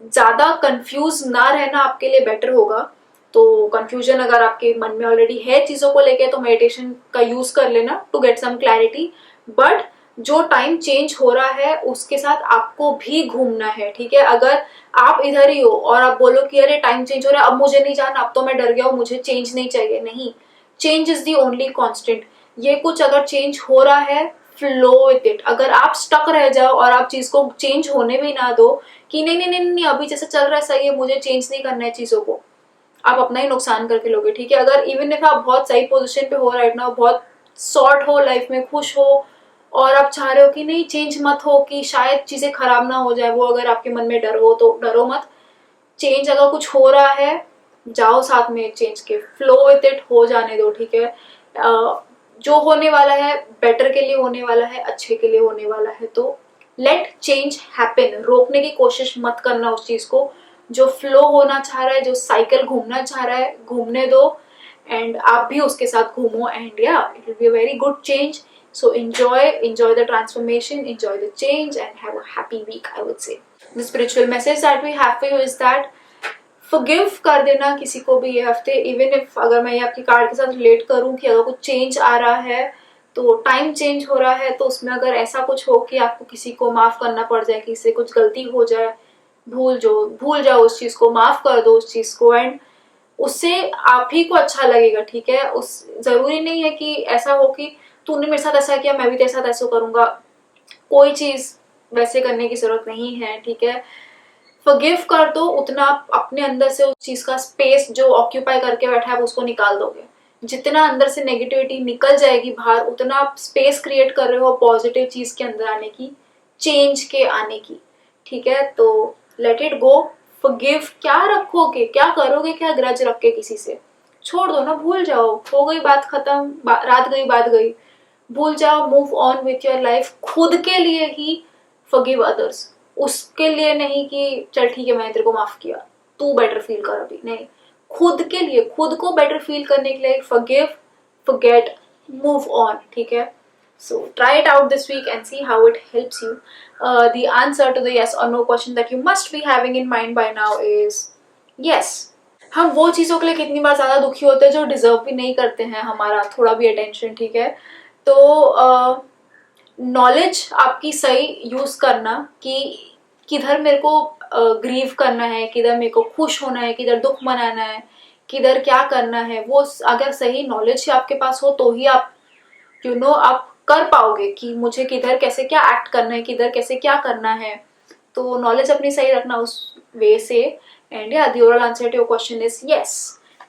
ज्यादा कंफ्यूज ना रहना आपके लिए बेटर होगा। तो कंफ्यूजन अगर आपके मन में ऑलरेडी है चीजों को लेके, तो मेडिटेशन का यूज कर लेना to get some clarity. But जो टाइम चेंज हो रहा है उसके साथ आपको भी घूमना है। ठीक है, अगर आप इधर ही हो और आप बोलो कि अरे टाइम चेंज हो रहा है, अब मुझे नहीं जाना, अब तो मैं डर गया हूँ, मुझे चेंज नहीं चाहिए, नहीं। Change is the only constant. ये कुछ अगर चेंज हो रहा है, फ्लो विद इट। अगर आप स्टक रह जाओ और आप चीज को चेंज होने भी ना दो कि नहीं नहीं नहीं नहीं अभी जैसे चल रहा है सही है, मुझे चेंज नहीं करना है चीजों को, आप अपना ही नुकसान करके लोगे। ठीक है, अगर इवन इफ आप बहुत सही पोजीशन पे हो राइट नाउ, बहुत सॉर्ट हो लाइफ में, खुश हो, और आप चाह रहे हो कि नहीं चेंज मत हो कि शायद चीजें खराब ना हो जाए, वो अगर आपके मन में डर हो तो डरो मत। चेंज अगर कुछ हो रहा है, जाओ साथ में चेंज के, फ्लो विद इट, हो जाने दो। ठीक है, जो होने वाला है बेटर के लिए होने वाला है, अच्छे के लिए होने वाला है। तो लेट चेंज हैपन। रोकने की कोशिश मत करना उस चीज को। जो फ्लो होना चाह रहा है, जो साइकिल घूमना चाह रहा है, घूमने दो एंड आप भी उसके साथ घूमो। एंड या it will be a very good change. So enjoy the transformation, enjoy the change and have a happy week, I would say. The spiritual message that we have for you is that forgive कर देना किसी को भी ये हफ्ते। even if अगर मैं ये आपकी कार्ड के साथ रिलेट करूं कि अगर कुछ चेंज आ रहा है, तो टाइम चेंज हो रहा है, तो उसमें अगर ऐसा कुछ हो कि आपको किसी को माफ करना पड़ जाए, किसी से कुछ गलती हो जाए, भूल जाओ उस चीज को, माफ कर दो उस चीज को, एंड उससे आप ही को अच्छा लगेगा, ठीक है। उस जरूरी नहीं है कि ऐसा हो कि तूने मेरे साथ ऐसा किया मैं भी तेरे साथ ऐसा करूंगा, कोई चीज वैसे करने की जरूरत नहीं है, ठीक है। फॉरगिव कर दो, उतना आप अपने अंदर से उस चीज का स्पेस जो ऑक्यूपाई करके बैठा है उसको निकाल दोगे। जितना अंदर से नेगेटिविटी निकल जाएगी बाहर, उतना आप स्पेस क्रिएट कर रहे हो पॉजिटिव चीज के अंदर आने की, चेंज के आने की, ठीक है। तो लेट इट गो, फॉरगिव। क्या रखोगे, क्या करोगे, क्या ग्रज रख के किसी से, छोड़ दो ना, भूल जाओ, हो गई बात खत्म, रात गई बात गई, भूल जाओ, move on with your life. खुद के लिए ही फॉरगिव अदर्स, उसके लिए नहीं कि चल ठीक है मैंने तेरे को माफ किया तू बेटर फील कर, अभी नहीं। खुद के लिए, खुद को बेटर फील करने के लिए फॉरगिव, फॉरगेट, मूव ऑन, ठीक है। So try it out this week and see how it helps you. The answer to the yes or no question that you must be having in mind by now is yes. हम वो चीज़ों के लिए कितनी बार ज़्यादा दुखी होते हैं जो डिजर्व भी नहीं करते हैं हमारा थोड़ा भी अटेंशन, ठीक है। तो नॉलेज आपकी सही यूज करना कि किधर मेरे को ग्रीव करना है, किधर मेरे को खुश होना है, किधर दुख मनाना है, किधर क्या करना है, वो अगर सही नॉलेज ही आपके पास हो तो ही आप आप कर पाओगे कि मुझे किधर कैसे क्या एक्ट करना है, किधर कैसे क्या करना है। तो नॉलेज अपनी सही रखना उस वे से। And yeah the overall answer to your question is yes.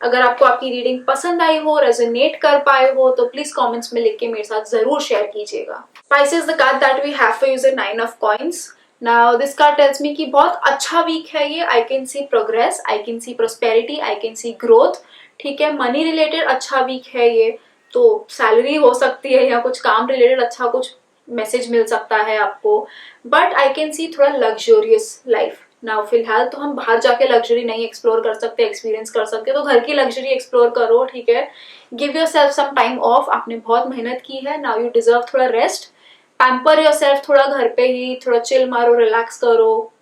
अगर आपको आपकी रीडिंग पसंद आई हो, रेजोनेट कर पाए हो, तो प्लीज कमेंट्स में लिख के मेरे साथ जरूर शेयर कीजिएगा। Pisces, the card that we have for you is a 9 of coins. Now this card tells me कि बहुत अच्छा वीक है ये। I can see progress, I can see prosperity, I can see growth, ठीक है। Money related अच्छा week है ये, तो सैलरी हो सकती है या कुछ काम रिलेटेड अच्छा कुछ मैसेज मिल सकता है आपको। बट आई कैन सी थोड़ा लग्जरियस लाइफ। नाउ फिलहाल तो हम बाहर जाके लग्जरी नहीं एक्सप्लोर कर सकते, एक्सपीरियंस कर सकते, तो घर की लग्जरी एक्सप्लोर करो, ठीक है। Give yourself some time off, आपने बहुत मेहनत की है, नाउ यू डिजर्व थोड़ा रेस्ट, पैम्पर योर सेल्फ, थोड़ा घर पे ही थोड़ा चिल मारो, रिलैक्स करो।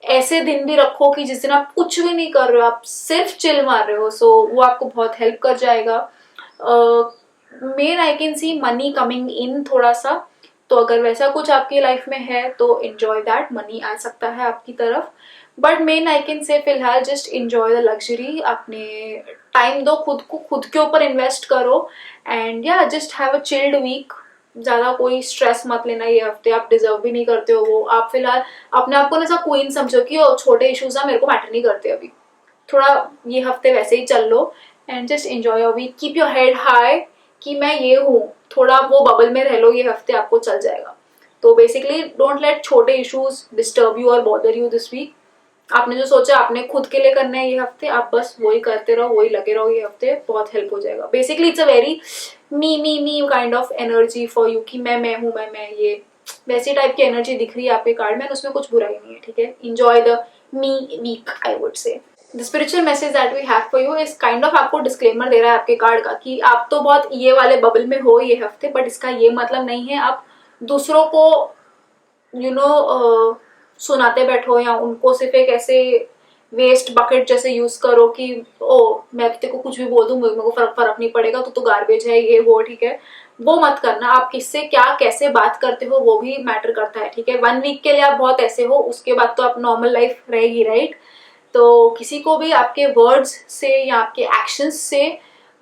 ऐसे दिन भी रखो कि जिस दिन आप कुछ भी नहीं कर रहे हो, आप सिर्फ चिल मार रहे हो, सो वो आपको बहुत हेल्प कर जाएगा। Main I can see money coming in थोड़ा सा, तो अगर वैसा कुछ आपकी लाइफ में है तो एंजॉय दैट, मनी आ सकता है आपकी तरफ। बट मेन आई कैन से फिलहाल जस्ट एंजॉय द लग्जरी, अपने टाइम दो खुद को, खुद के ऊपर इन्वेस्ट करो, and yeah just have a chilled week. ज्यादा कोई स्ट्रेस मत लेना ये हफ्ते, आप डिजर्व भी नहीं करते हो वो। आप फिलहाल अपने आप को ना क्वीन समझो कि छोटे इश्यूज ना मेरे को मैटर नहीं करते अभी, थोड़ा ये हफ्ते वैसे ही चल लो, and just enjoy your week, keep your head high कि मैं ये हूँ, थोड़ा वो बबल में रह लो, ये हफ्ते आपको चल जाएगा। तो बेसिकली डोंट लेट छोटे इश्यूज डिस्टर्ब यू और बॉदर यू दिस वीक। आपने जो सोचा आपने खुद के लिए करना है ये हफ्ते, आप बस वही करते रहो, वही लगे रहो, ये हफ्ते बहुत हेल्प हो जाएगा। Basically it's a very me kind of energy for you कि मैं हूँ, मैं ये वैसी टाइप की एनर्जी दिख रही है आपके कार्ड में, उसमें कुछ बुराई नहीं है, ठीक है। Enjoy the me week I would say. The spiritual message that we have for you is kind of आपको डिस्क्लेमर दे रहा है आपके कार्ड का कि आप तो बहुत ये वाले बबल में हो ये हफ्ते, बट इसका ये मतलब नहीं है आप दूसरों को सुनाते बैठो या उनको सिर्फ एक ऐसे वेस्ट बकेट जैसे यूज करो कि ओ मैं तेरे को कुछ भी बोल दूं मेरे को फर्क नहीं पड़ेगा, तो गार्बेज है ये वो, ठीक है। वो मत करना। आप किससे क्या कैसे बात करते हो वो भी मैटर करता है, ठीक है। 1 वीक के लिए आप बहुत ऐसे हो, उसके बाद तो आप नॉर्मल लाइफ रहेगी, राइट। तो किसी को भी आपके वर्ड्स से या आपके एक्शंस से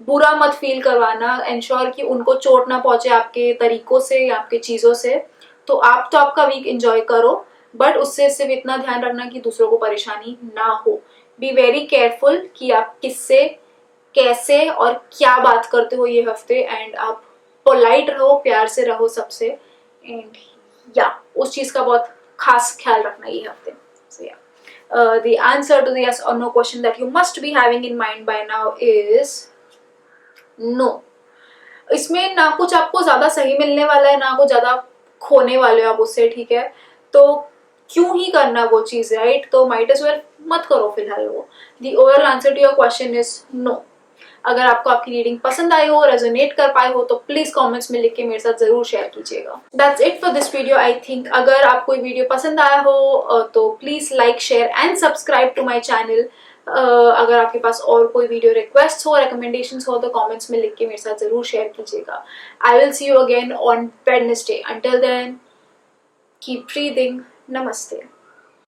बुरा मत फील करवाना, एंश्योर कि उनको चोट ना पहुंचे आपके तरीकों से या आपके चीजों से। तो आप तो आपका वीक एंजॉय करो, बट उससे सिर्फ इतना ध्यान रखना कि दूसरों को परेशानी ना हो। बी वेरी केयरफुल कि आप किससे कैसे और क्या बात करते हो ये हफ्ते, एंड आप पोलाइट रहो, प्यार से रहो सबसे, एंड या उस चीज का बहुत खास ख्याल रखना ये हफ्ते। So yeah. The answer to the yes or no question that you must be having in mind by now is no. इसमें ना कुछ आपको ज्यादा सही मिलने वाला है, ना कुछ ज्यादा खोने वाले हो आप उससे, ठीक है। तो क्यों ही करना वो चीज, राइट। तो माइट एज वेल मत करो फिलहाल वो। The overall answer to your question is no. अगर आपको आपकी रीडिंग पसंद आई हो, रेजोनेट कर पाए हो, तो प्लीज कमेंट्स में लिख के मेरे साथ जरूर शेयर कीजिएगा। That's it for this video I think. अगर आपको ये वीडियो पसंद आया हो तो please like share and subscribe to my channel. अगर आपके पास और कोई वीडियो रिक्वेस्ट हो, रिकमेंडेशंस हो, तो कमेंट्स में लिख के मेरे साथ जरूर शेयर कीजिएगा। I will see you again on Wednesday. Until then keep breathing. नमस्ते।